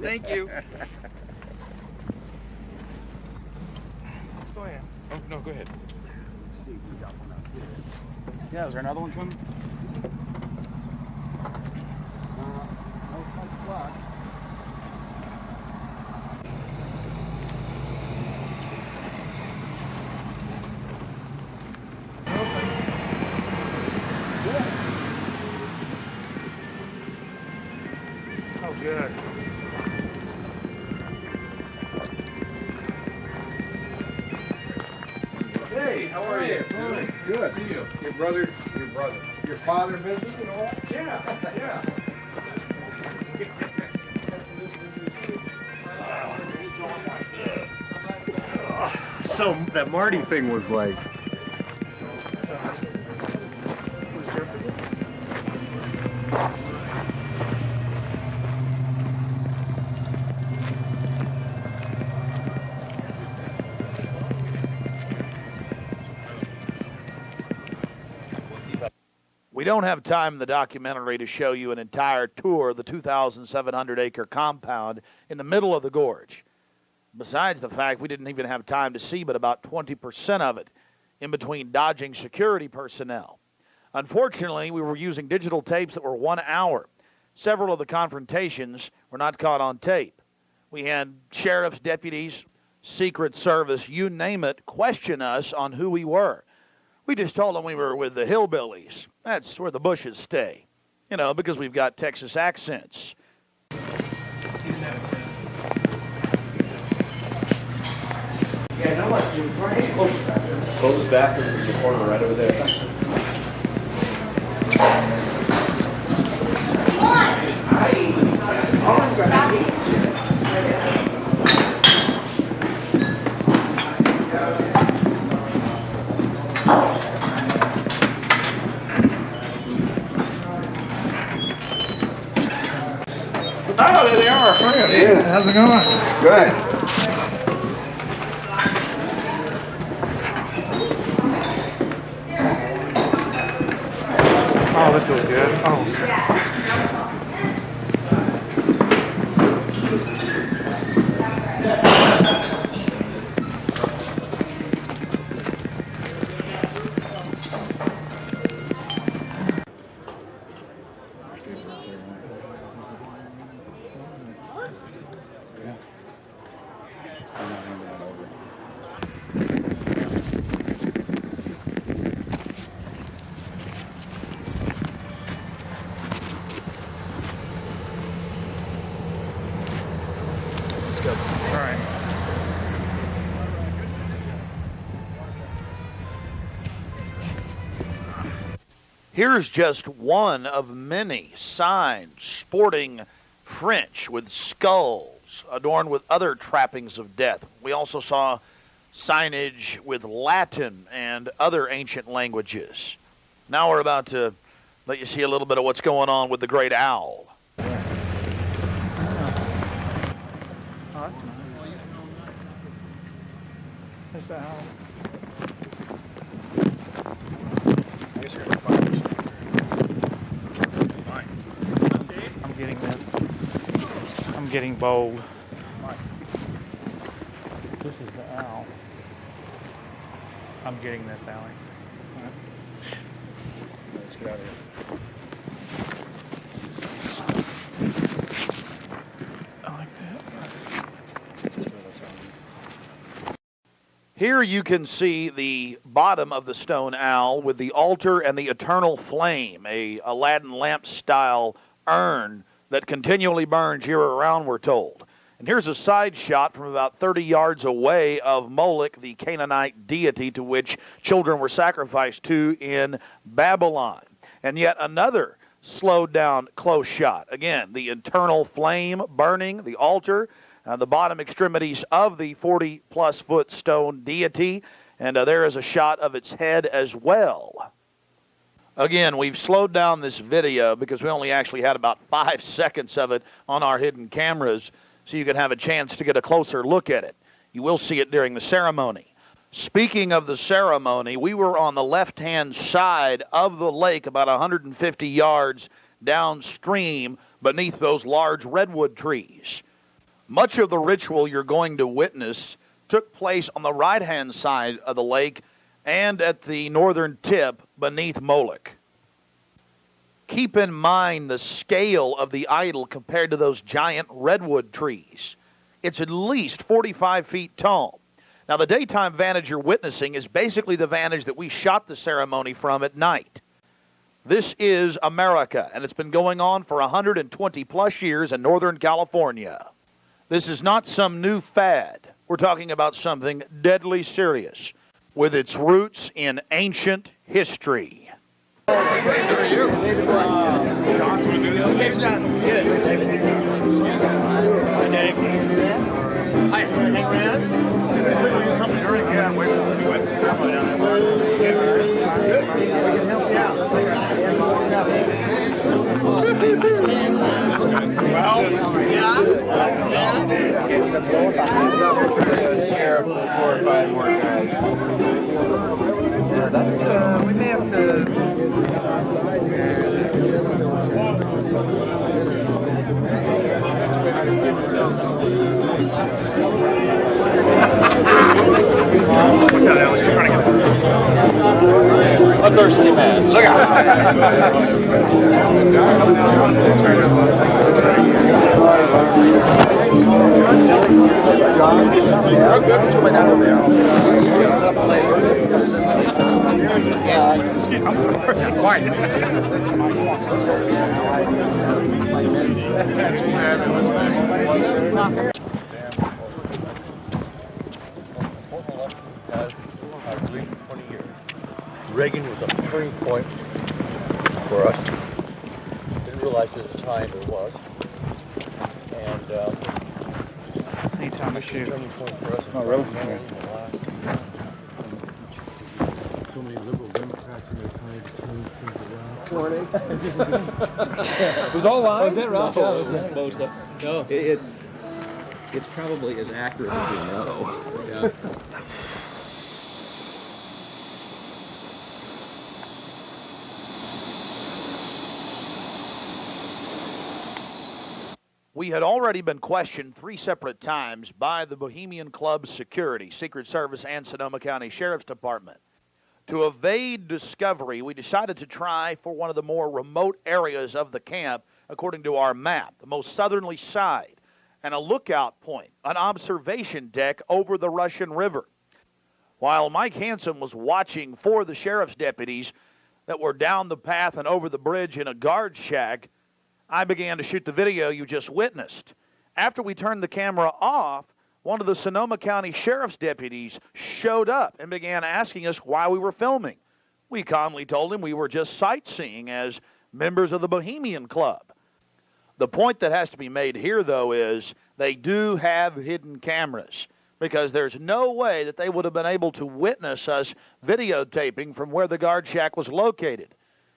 Thank you. Go ahead. Oh, no, go ahead. Let's see if we got one out here. Yeah, is there another one coming? No much luck. Oh, good. Hey, how are you? Good. See you. Your brother, your father visited and all that? Yeah, yeah. So that Marty thing was like. We don't have time in the documentary to show you an entire tour of the 2,700-acre compound in the middle of the gorge. Besides the fact we didn't even have time to see but about 20% of it in between dodging security personnel. Unfortunately, we were using digital tapes that were 1 hour. Several of the confrontations were not caught on tape. We had sheriff's deputies, Secret Service, you name it, question us on who we were. We just told them we were with the hillbillies. That's where the Bushes stay. You know, because we've got Texas accents. Yeah, no, what? Close back in the corner right over there. Oh, there they are. Yeah. How's it going? Good. Oh, this feels good. Oh. Here's just one of many signs sporting French with skulls adorned with other trappings of death. We also saw signage with Latin and other ancient languages. Now we're about to let you see a little bit of what's going on with the great owl. Oh, that's nice. That's the owl. I guess you're gonna find this. I'm getting this. I'm getting bold. This is the owl. I'm getting this, Allie. Let's get out of here. I like that. Here you can see the bottom of the stone owl with the altar and the eternal flame, a Aladdin lamp style urn that continually burns year around, we're told. And here's a side shot from about 30 yards away of Moloch, the Canaanite deity to which children were sacrificed to in Babylon. And yet another slowed down close shot. Again, the eternal flame burning, the altar, the bottom extremities of the 40-plus foot stone deity. And there is a shot of its head as well. Again, we've slowed down this video because we only actually had about 5 seconds of it on our hidden cameras, so you can have a chance to get a closer look at it. You will see it during the ceremony. Speaking of the ceremony, we were on the left-hand side of the lake, about 150 yards downstream beneath those large redwood trees. Much of the ritual you're going to witness took place on the right-hand side of the lake and at the northern tip beneath Moloch. Keep in mind the scale of the idol compared to those giant redwood trees. It's at least 45 feet tall. Now, the daytime vantage you're witnessing is basically the vantage that we shot the ceremony from at night. This is America, and it's been going on for 120 plus years in Northern California. This is not some new fad. We're talking about something deadly serious with its roots in ancient history. That's, we may have to... A thirsty man. Look out. I'm sorry. Reagan was a turning point for us. Didn't realize at the time it was. And anytime I shoot. Turning point for us. Oh, really? So many liberal Democrats in their time to change things around. It was all live? Was it, Rob? No. It's probably as accurate as we know. Yeah. We had already been questioned 3 separate times by the Bohemian Club security, Secret Service, and Sonoma County Sheriff's Department. To evade discovery, we decided to try for one of the more remote areas of the camp, according to our map, the most southerly side, and a lookout point, an observation deck over the Russian River. While Mike Hansen was watching for the sheriff's deputies that were down the path and over the bridge in a guard shack, I began to shoot the video you just witnessed. After we turned the camera off, one of the Sonoma County Sheriff's deputies showed up and began asking us why we were filming. We calmly told him we were just sightseeing as members of the Bohemian Club. The point that has to be made here, though, is they do have hidden cameras, because there's no way that they would have been able to witness us videotaping from where the guard shack was located.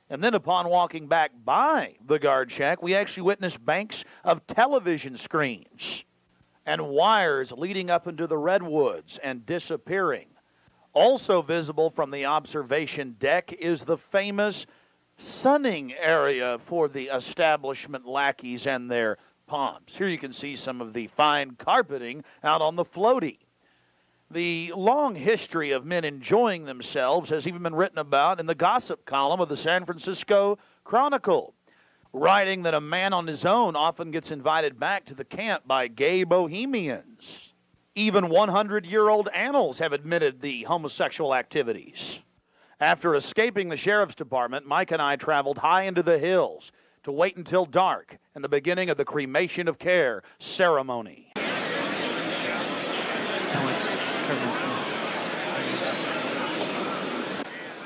And then upon walking back by the guard shack, we actually witnessed banks of television screens and wires leading up into the redwoods and disappearing. Also visible from the observation deck is the famous sunning area for the establishment lackeys and their pomps. Here you can see some of the fine carpeting out on the floaty. The long history of men enjoying themselves has even been written about in the gossip column of the San Francisco Chronicle, writing that a man on his own often gets invited back to the camp by gay bohemians. Even 100-year-old annals have admitted the homosexual activities. After escaping the sheriff's department, Mike and I traveled high into the hills to wait until dark and the beginning of the cremation of care ceremony.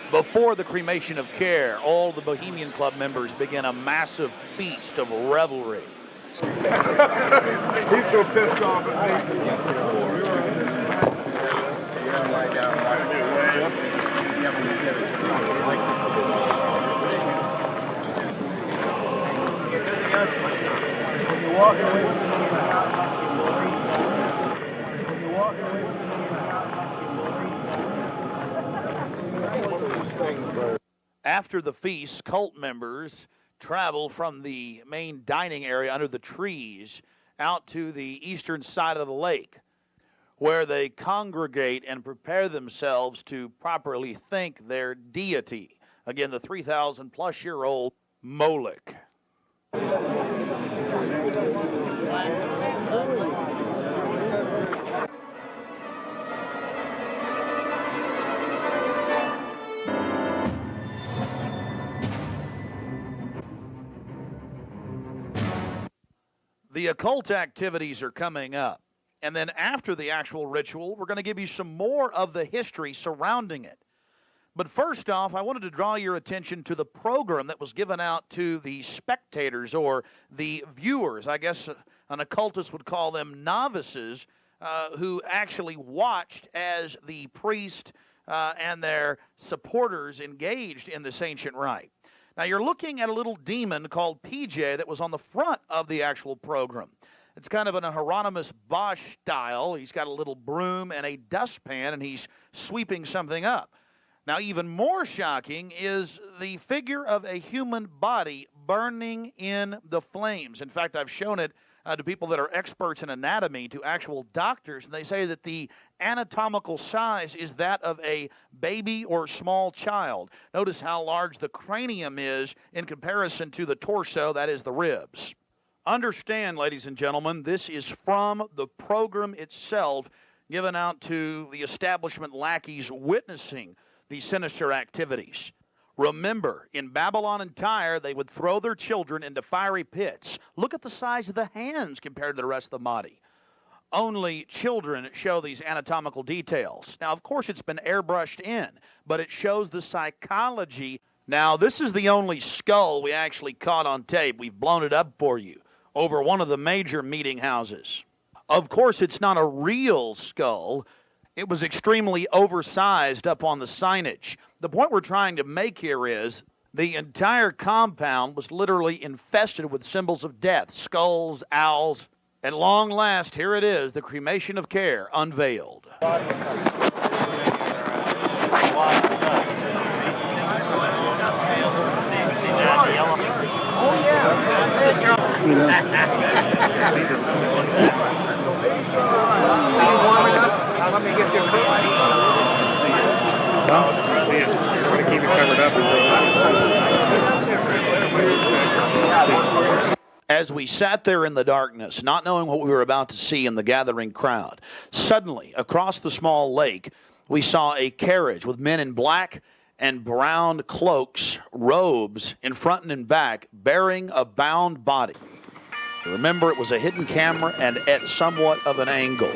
Before the cremation of care, all the Bohemian Club members begin a massive feast of revelry. He's so pissed off at me. After the feast, cult members travel from the main dining area under the trees out to the eastern side of the lake, where they congregate and prepare themselves to properly thank their deity. Again, the 3,000-plus-year-old Moloch. The occult activities are coming up. And then after the actual ritual, we're going to give you some more of the history surrounding it. But first off, I wanted to draw your attention to the program that was given out to the spectators or the viewers. I guess an occultist would call them novices, who actually watched as the priest and their supporters engaged in this ancient rite. Now, you're looking at a little demon called PJ that was on the front of the actual program. It's kind of an Hieronymus Bosch style. He's got a little broom and a dustpan, and he's sweeping something up. Now, even more shocking is the figure of a human body burning in the flames. In fact, I've shown it to people that are experts in anatomy, to actual doctors, and they say that the anatomical size is that of a baby or small child. Notice how large the cranium is in comparison to the torso, that is the ribs. Understand, ladies and gentlemen, this is from the program itself given out to the establishment lackeys witnessing these sinister activities. Remember, in Babylon and Tyre, they would throw their children into fiery pits. Look at the size of the hands compared to the rest of the body. Only children show these anatomical details. Now, of course, it's been airbrushed in, but it shows the psychology. Now, this is the only skull we actually caught on tape. We've blown it up for you over one of the major meeting houses. Of course, it's not a real skull. It was extremely oversized up on the signage. The point we're trying to make here is the entire compound was literally infested with symbols of death, skulls, owls. At long last, here it is, the cremation of care unveiled. Let me get you a coat. Huh? See it. You're going to keep it covered up. As we sat there in the darkness, not knowing what we were about to see in the gathering crowd, suddenly, across the small lake, we saw a carriage with men in black and brown cloaks, robes, in front and in back, bearing a bound body. Remember, it was a hidden camera and at somewhat of an angle.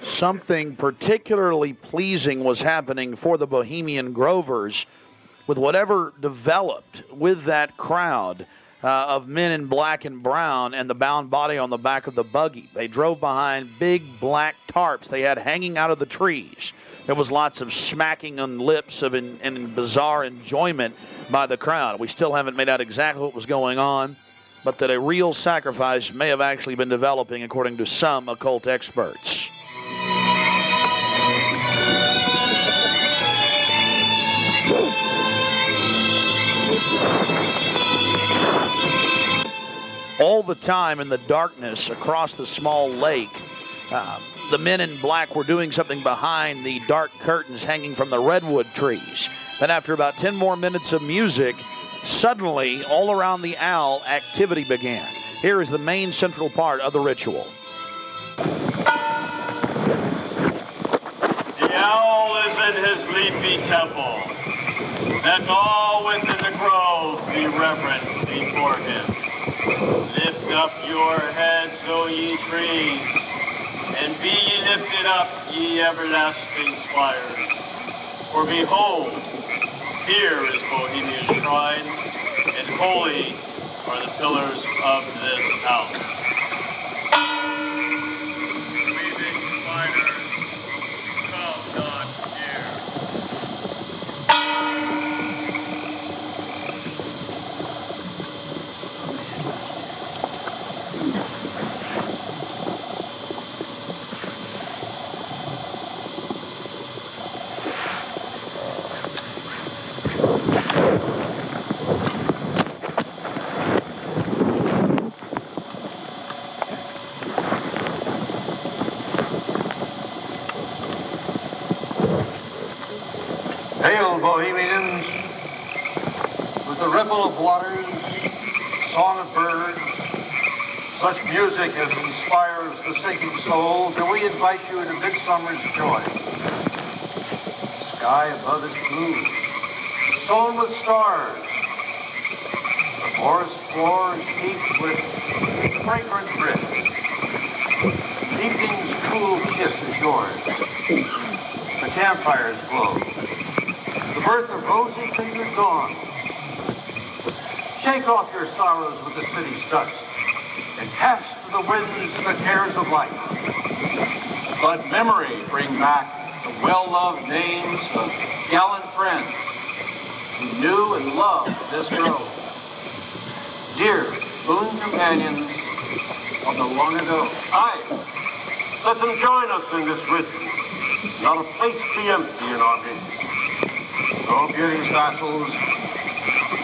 Something particularly pleasing was happening for the Bohemian Grovers with whatever developed with that crowd of men in black and brown and the bound body on the back of the buggy. They drove behind big black tarps they had hanging out of the trees. There was lots of smacking on lips of in bizarre enjoyment by the crowd. We still haven't made out exactly what was going on, but that a real sacrifice may have actually been developing according to some occult experts. All the time in the darkness across the small lake, the men in black were doing something behind the dark curtains hanging from the redwood trees. Then after about 10 more minutes of music, suddenly all around the owl, activity began. Here is the main central part of the ritual. The owl is in his leafy temple. Let all within the grove be reverent before him. Lift Lift up your heads, O ye trees, and be ye lifted up, ye everlasting spires. For behold, here is Bohemia's shrine, and holy are the pillars of this house. Weaving spiders, come not near. Hail, Bohemians, with the ripple of waters, song of birds, such music as inspires the sinking soul, do we invite you into midsummer's joy. The sky above is blue, sown with stars. The forest floor is heaped with fragrant drift. Evening's cool kiss is yours. The campfires glow. The birth of rosy-fingered dawn. Shake off your sorrows with the city's dust and cast to the winds the cares of life. Let memory bring back the well-loved names of gallant friends who knew and loved this grove. Dear boon companions of the long ago. Aye, let them join us in this ritual. Not a place be empty in our midst. Oh, beauty's vassals,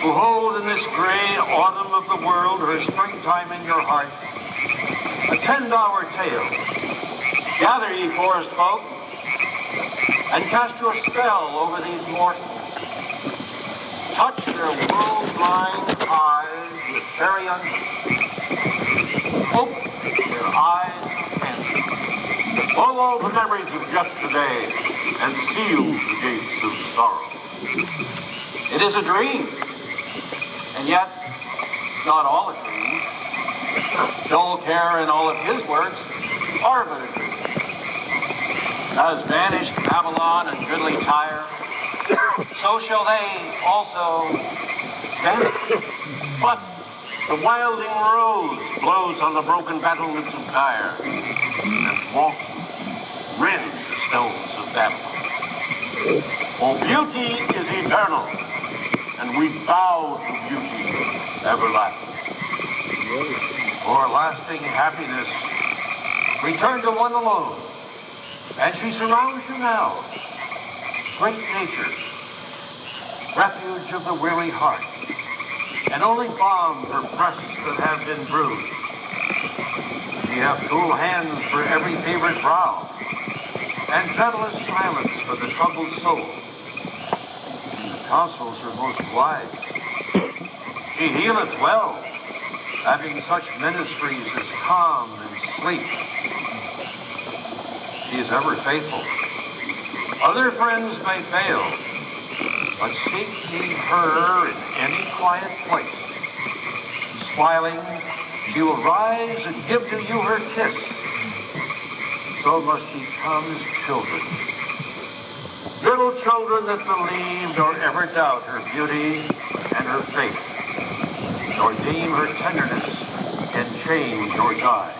who hold in this gray autumn of the world her springtime in your heart, attend our tale. Gather, ye forest folk, and cast your spell over these mortals. Touch their world-blind eyes with fairy unction. Open their eyes of fancy. Blow all the memories of yesterday and seal the gates of sorrow. It is a dream, and yet not all a dream. Dull care and all of his works are but a dream. As vanished Babylon and goodly Tyre, so shall they also vanish. But the wilding rose blows on the broken battlements of Tyre, and walks rend the stones of Babylon. For beauty is eternal, and we bow to beauty everlasting. For lasting happiness, return to one alone, and she surrounds you now. Great nature, refuge of the weary heart, and only balm for breasts that have been bruised. She hath cool hands for every favored brow, and gentlest silence for the troubled soul. The counsels are most wise. She healeth well, having such ministries as calm and sleep. She is ever faithful. Other friends may fail, but seek ye her in any quiet place. Smiling, she will rise and give to you her kiss. So must ye come as children. Little children that believe nor ever doubt her beauty and her faith, nor deem her tenderness can change or die.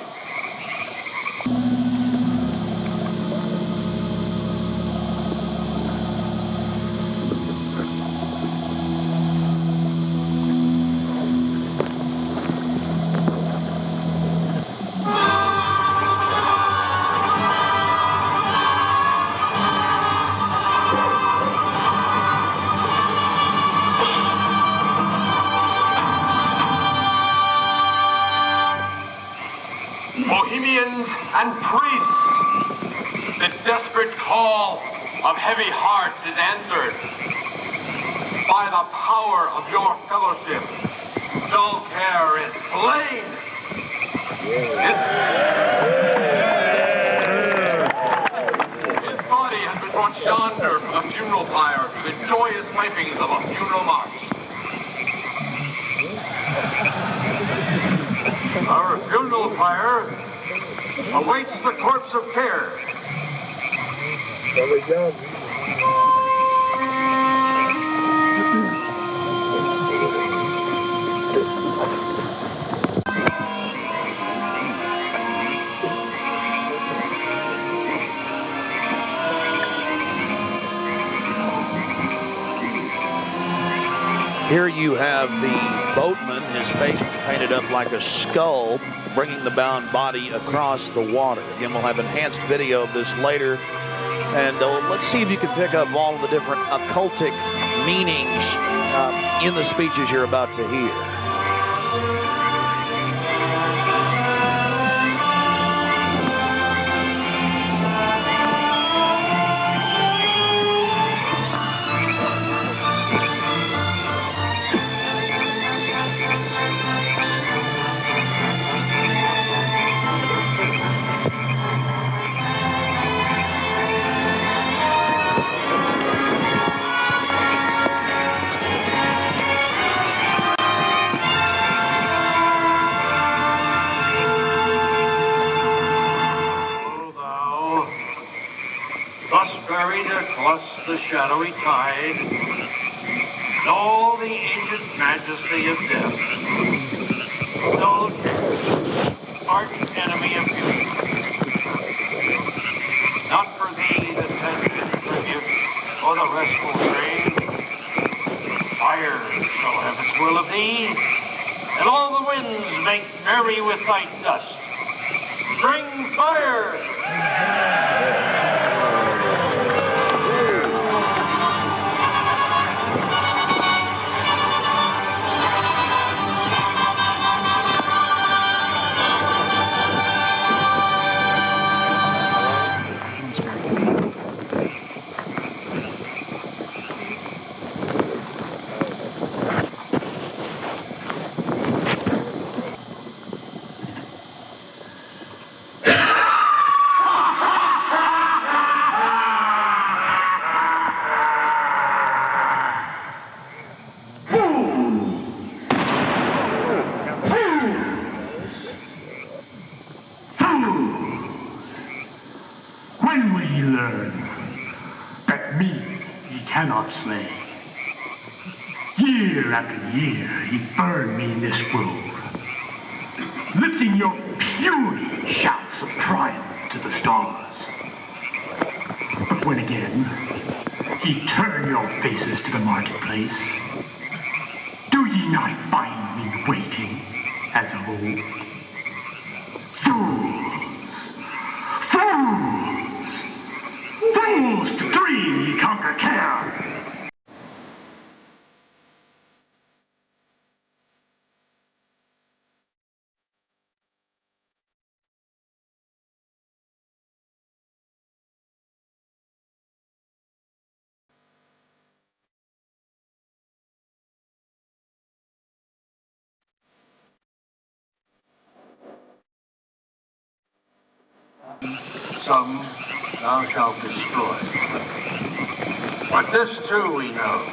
Bohemians and priests, the desperate call of heavy hearts is answered by the power of your fellowship. Dull care is slain. His body has been brought yonder from the funeral pyre to the joyous pipings of a funeral march. Our funeral pyre awaits the corpse of care. Here you have the boatman. His face was painted up like a skull, bringing the bound body across the water. Again, we'll have enhanced video of this later. And let's see if you can pick up all of the different occultic meanings in the speeches you're about to hear. Across the shadowy tide, and all the ancient majesty of death, dull arch enemy of beauty. Not for thee the tender tribute or the restful train. Fire shall have its will of thee, and all the winds make merry with thy dust. Bring fire! Slay. Year after year, he burned me in this grove, lifting your puny shouts of triumph to the stars. But when again he turned your faces to the marketplace, do ye not find me waiting as of old? Fools to dream ye conquer care! Some thou shalt destroy. But this too we know.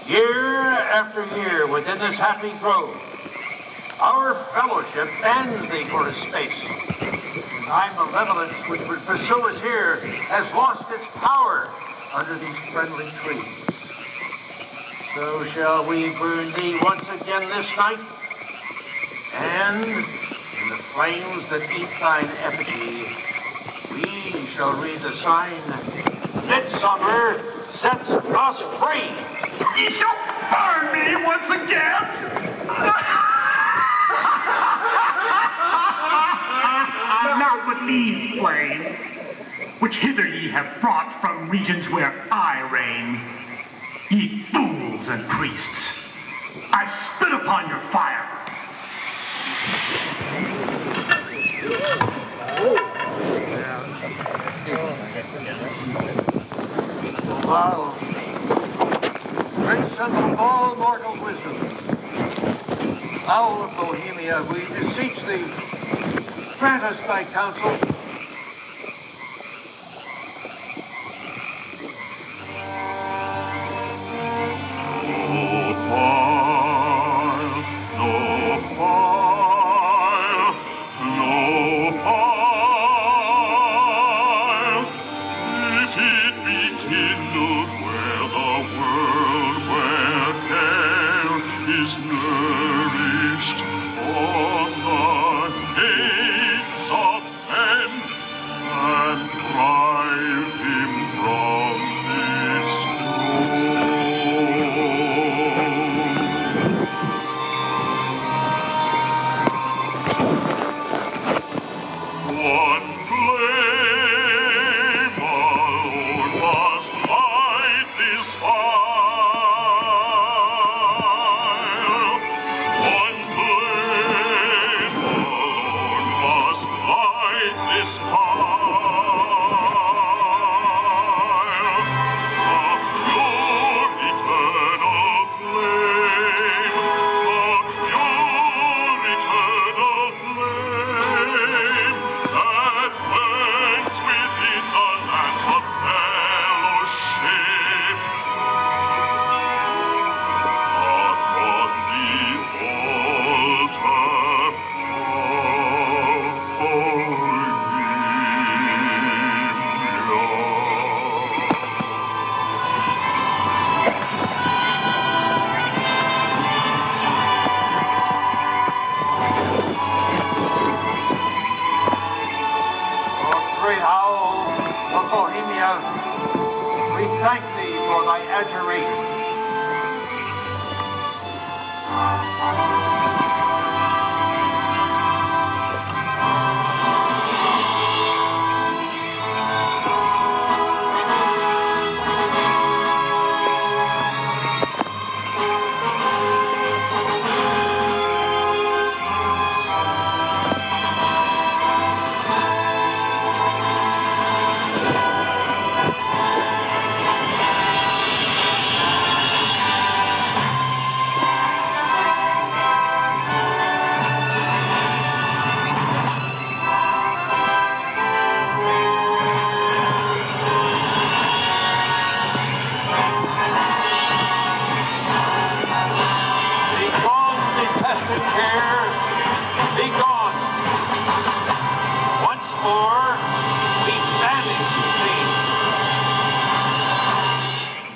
Year after year within this happy grove, our fellowship bans thee for a space. Thy malevolence which would pursue us here has lost its power under these friendly trees. So shall we burn thee once again this night, and in the flames that eat thine effigy, we shall read the sign, Midsummer sets us free. Ye shall burn me once again! Not with these flames, which hither ye have brought from regions where I reign. Ye fools and priests, I spit upon your fire. Thou, transcendent of all mortal wisdom, thou of Bohemia, we beseech thee, grant us thy counsel. No fall, Bohemia, we thank thee for thy adjuration.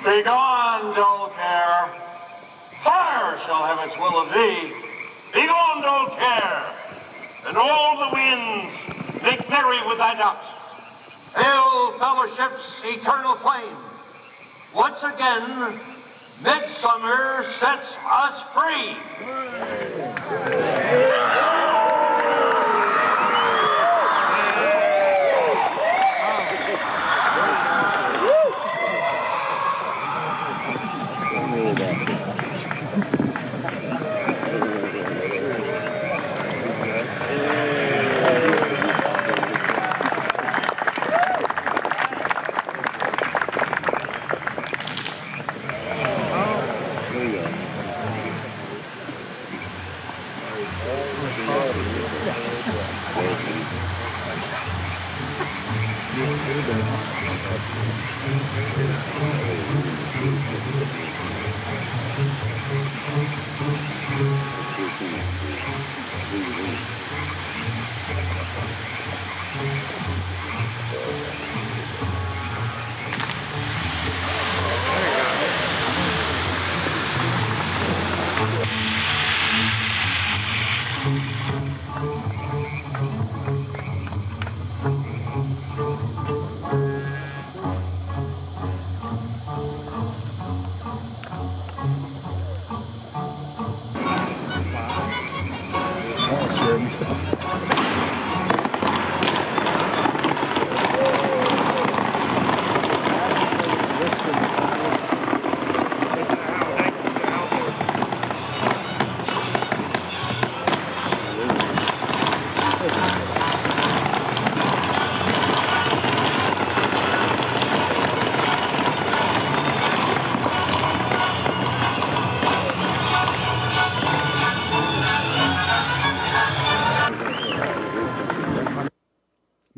Begone, dull care. Fire shall have its will of thee. Begone, dull care. And all the winds make merry with thy doubts. Hail, fellowship's eternal flame. Once again, midsummer sets us free.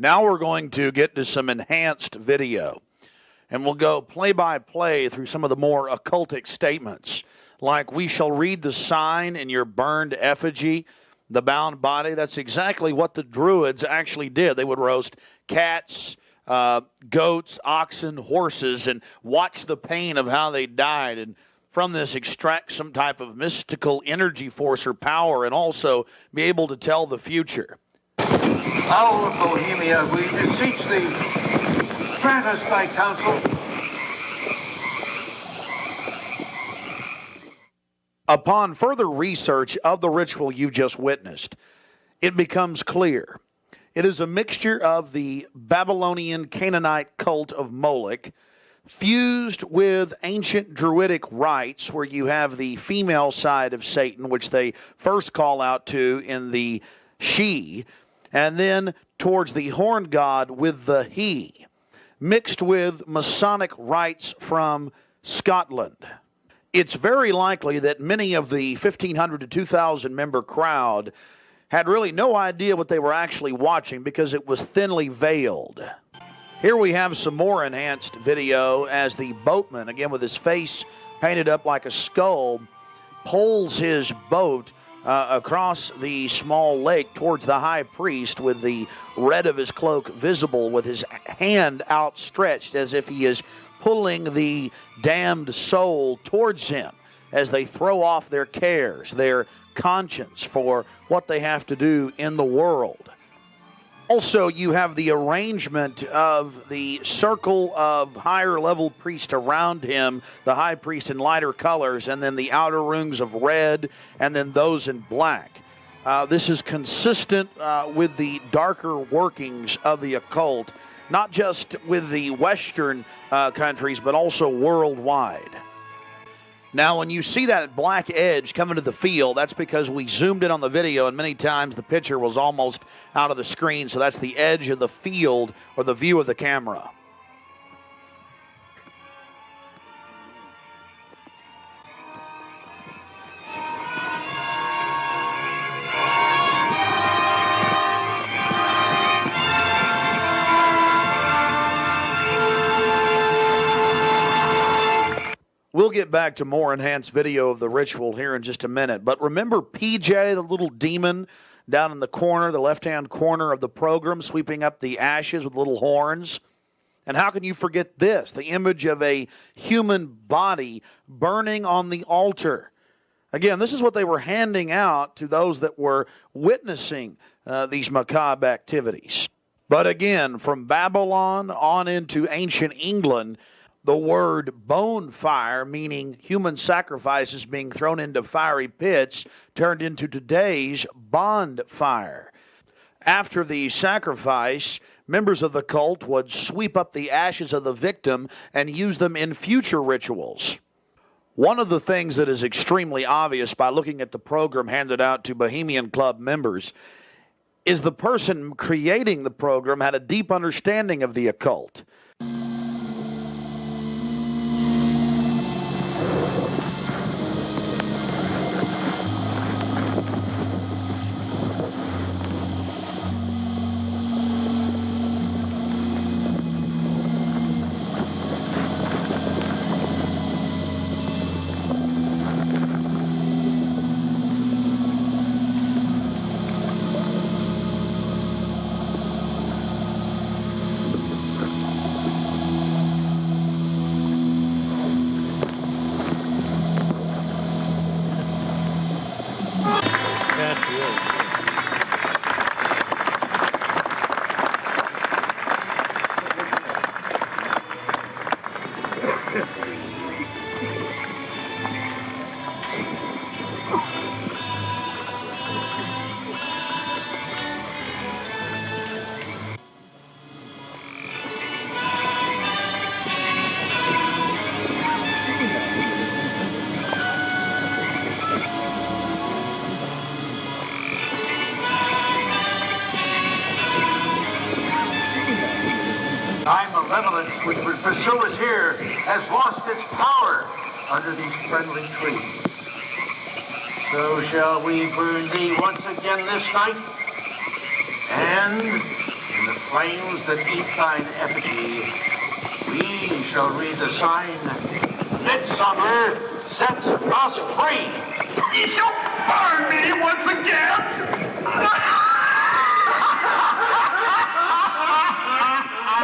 Now we're going to get to some enhanced video, and we'll go play-by-play through some of the more occultic statements, like we shall read the sign in your burned effigy, the bound body. That's exactly what the Druids actually did. They would roast cats, goats, oxen, horses, and watch the pain of how they died, and from this extract some type of mystical energy force or power, and also be able to tell the future. Owl of Bohemia, we beseech thee, grant us thy counsel. Upon further research of the ritual you just witnessed, it becomes clear. It is a mixture of the Babylonian Canaanite cult of Moloch, fused with ancient Druidic rites, where you have the female side of Satan, which they first call out to in the she, and then towards the horn god with the he, mixed with Masonic rites from Scotland. It's very likely that many of the 1,500 to 2,000 member crowd had really no idea what they were actually watching because it was thinly veiled. Here we have some more enhanced video as the boatman, again with his face painted up like a skull, pulls his boat across the small lake towards the high priest with the red of his cloak visible, with his hand outstretched as if he is pulling the damned soul towards him as they throw off their cares, their conscience for what they have to do in the world. Also, you have the arrangement of the circle of higher level priests around him, the high priest in lighter colors, and then the outer rings of red, and then those in black. This is consistent with the darker workings of the occult, not just with the Western countries, but also worldwide. Now, when you see that black edge coming to the field, that's because we zoomed in on the video, and many times the picture was almost out of the screen, so that's the edge of the field or the view of the camera. We'll get back to more enhanced video of the ritual here in just a minute. But remember PJ, the little demon down in the corner, the left-hand corner of the program, sweeping up the ashes with little horns? And how can you forget this? The image of a human body burning on the altar. Again, this is what they were handing out to those that were witnessing these macabre activities. But again, from Babylon on into ancient England, the word bonfire, meaning human sacrifices being thrown into fiery pits, turned into today's bonfire. After the sacrifice, members of the cult would sweep up the ashes of the victim and use them in future rituals. One of the things that is extremely obvious by looking at the program handed out to Bohemian Club members is the person creating the program had a deep understanding of the occult. Malevolence which would pursue us here has lost its power under these friendly trees. So shall we burn thee once again this night, and in the flames that eat thine effigy, we shall read the sign, Midsummer sets us free. You shall burn me once again!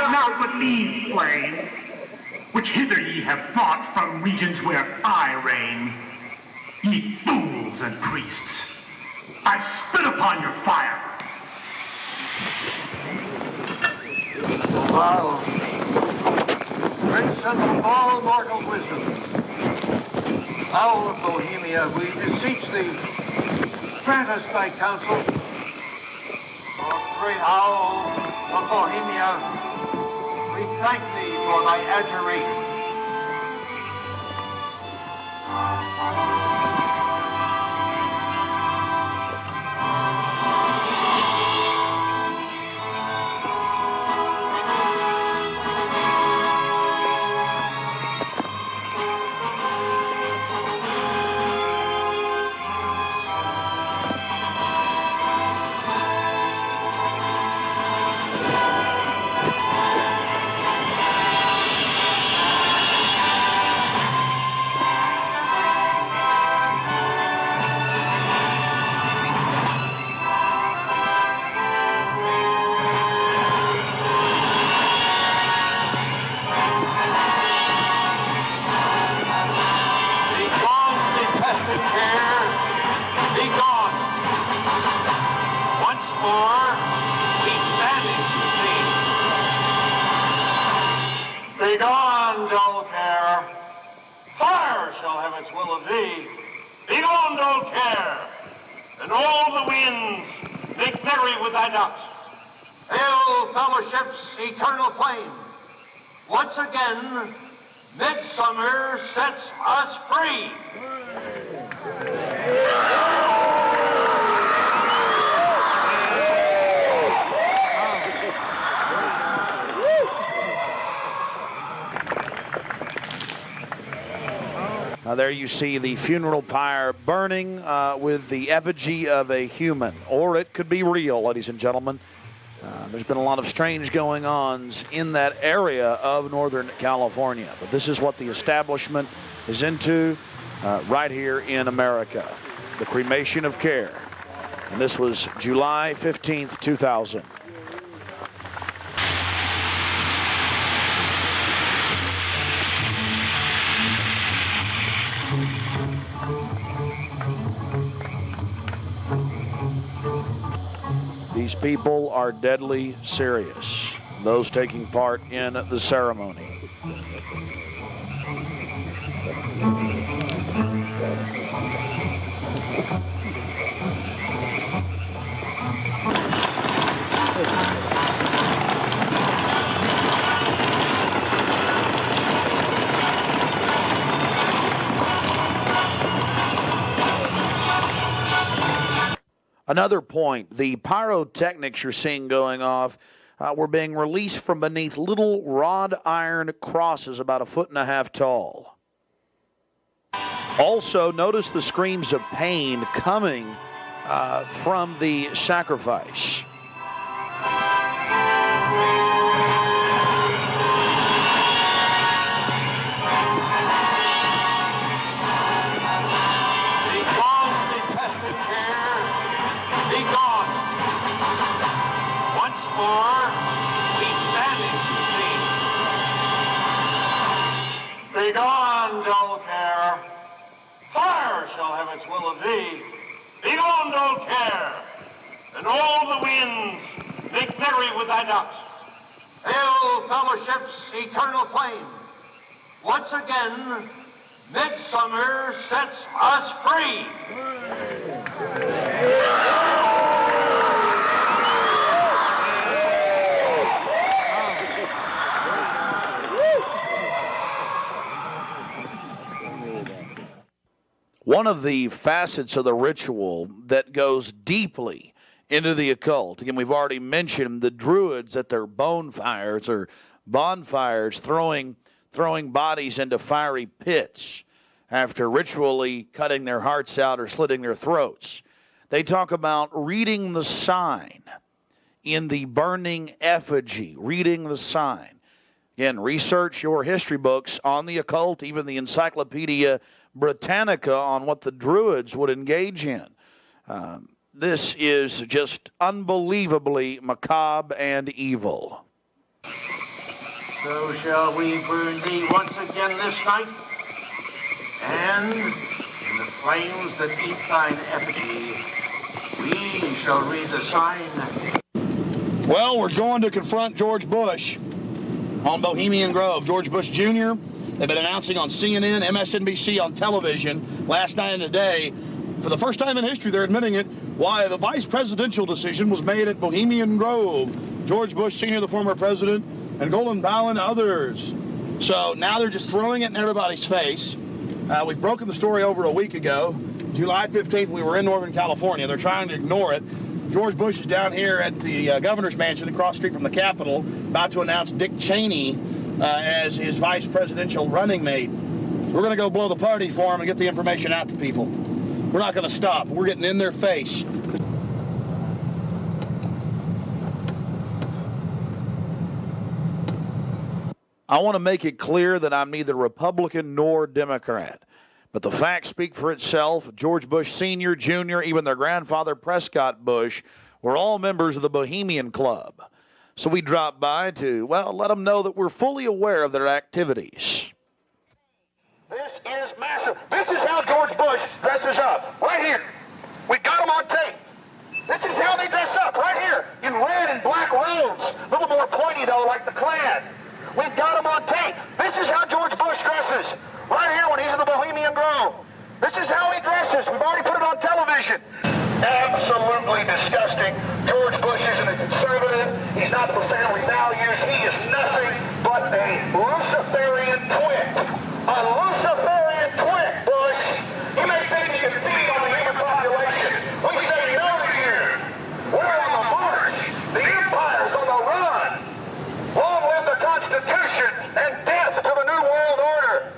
Not with these flames, which hither ye have brought from regions where I reign. Ye fools and priests, I spit upon your fire. Thou, great son of all mortal wisdom, owl of Bohemia, we beseech thee, grant us thy counsel. O great owl of Bohemia, we thank thee for thy adjuration. Begone, dull care. Fire shall have its will of thee. Begone, dull care. And all the winds make merry with thy ducks. Hail, fellowship's eternal flame. Once again, midsummer sets us free. There you see the funeral pyre burning with the effigy of a human, or it could be real, ladies and gentlemen. There's been a lot of strange going-ons in that area of Northern California, but this is what the establishment is into right here in America, the cremation of care. And this was July 15th, 2000. These people are deadly serious, those taking part in the ceremony. Another point, the pyrotechnics you're seeing going off were being released from beneath little wrought iron crosses about 1.5 feet tall. Also, notice the screams of pain coming from the sacrifice. Begone, dull care. Fire shall have its will of thee. Begone, dull care. And all the winds make merry with thy ducks. Hail, fellowship's eternal flame. Once again, midsummer sets us free. One of the facets of the ritual that goes deeply into the occult, again, we've already mentioned the Druids at their bonfires or bonfires throwing bodies into fiery pits after ritually cutting their hearts out or slitting their throats. They talk about reading the sign in the burning effigy, reading the sign. Again, research your history books on the occult, even the Encyclopedia Britannica on what the Druids would engage in. This is just unbelievably macabre and evil. So shall we burn thee once again this night, and in the flames that eat thine effigy, we shall read the sign. Well, we're going to confront George Bush on Bohemian Grove. George Bush Jr., they've been announcing on CNN, MSNBC, on television last night and today. For the first time in history, they're admitting it, why the vice presidential decision was made at Bohemian Grove. George Bush Sr., the former president, and Colin Powell and others. So now they're just throwing it in everybody's face. We've broken the story over a week ago. July 15th, we were in Northern California. They're trying to ignore it. George Bush is down here at the governor's mansion across the street from the Capitol, about to announce Dick Cheney as his vice presidential running mate. We're going to go blow the party for him and get the information out to people. We're not going to stop. We're getting in their face. I want to make it clear that I'm neither Republican nor Democrat. But the facts speak for itself. George Bush Sr., Jr., even their grandfather Prescott Bush were all members of the Bohemian Club. So we dropped by to, well, let them know that we're fully aware of their activities. This is massive. This is how George Bush dresses up. Right here. We got him on tape. This is how they dress up. Right here. In red and black robes. A little more pointy, though, like the Klan. We've got them on tape. This is how George Bush dresses. Right here when he's in the Bohemian Grove. This is how he dresses. We've already put it on television. Absolutely disgusting. George Bush isn't a conservative. He's not for family values. He is nothing but a Luciferian twit. A Luciferian twit, Bush. You may think you can feed on the human population. We say no to you. We're on the march. The empire's on the run. Long live the Constitution and death to the New World Order.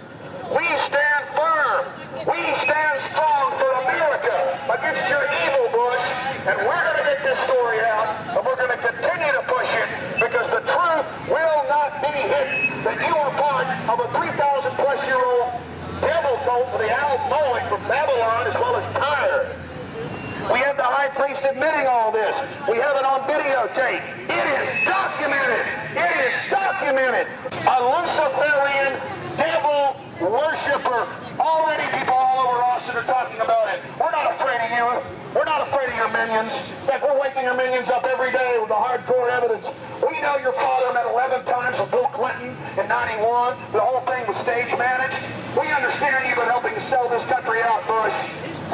We stand firm. We stand strong for America against your evil, Bush. And we're going to get this story out, and we're going to continue to push it because the truth will not be hidden. That you are part of a 3,000-plus-year-old devil cult for the owl Moloch from Babylon as well as Tyre. We have the high priest admitting all this. We have it on videotape. It is documented. It is documented. A Luciferian devil worshiper. Already people all over Austin are talking about it. We're not afraid of you. We're not afraid of your minions. In fact, we're waking your minions up every day with the hardcore evidence. We know your father met 11 times with Bill Clinton in 91. The whole thing was stage managed. We understand you've been helping to sell this country out, Bush.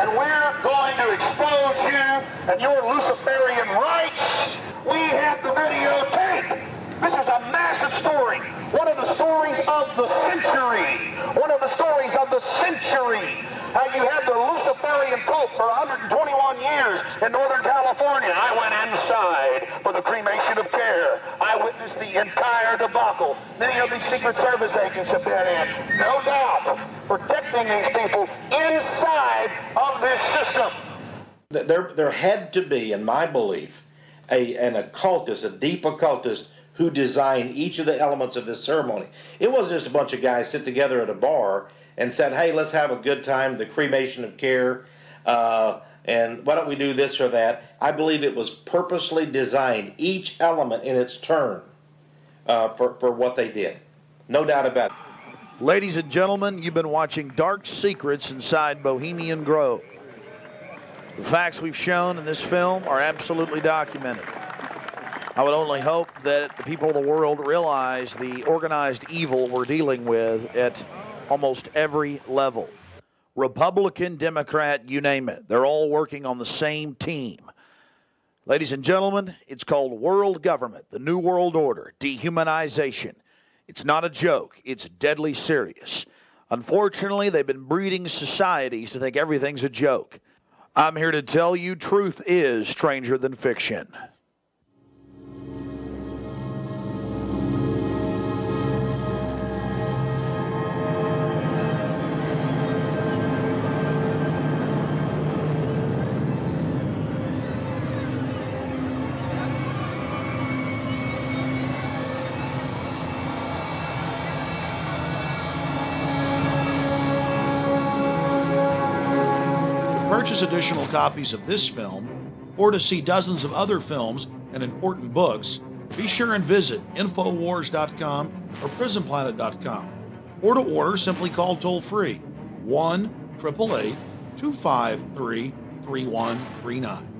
And we're going to expose you and your Luciferian rights. We have the videotape. This is a massive story. One of the stories of the century. One of the stories of the century. How you had the Luciferian cult for 121 years in Northern California. I went inside for the cremation of care. I witnessed the entire debacle. Many of these Secret Service agents have been in. No doubt. Protecting these people inside of this system. There had to be, in my belief, an occultist, a deep occultist, who designed each of the elements of this ceremony. It wasn't just a bunch of guys sit together at a bar and said, hey, let's have a good time, the cremation of care, and why don't we do this or that. I believe it was purposely designed, each element in its turn, for what they did. No doubt about it. Ladies and gentlemen, you've been watching Dark Secrets inside Bohemian Grove. The facts we've shown in this film are absolutely documented. I would only hope that the people of the world realize the organized evil we're dealing with at almost every level. Republican, Democrat, you name it. They're all working on the same team. Ladies and gentlemen, it's called world government, the New World Order, dehumanization. It's not a joke. It's deadly serious. Unfortunately, they've been breeding societies to think everything's a joke. I'm here to tell you truth is stranger than fiction. Purchase additional copies of this film, or to see dozens of other films and important books, be sure and visit Infowars.com or PrisonPlanet.com. Or to order, simply call toll-free 1-888-253-3139.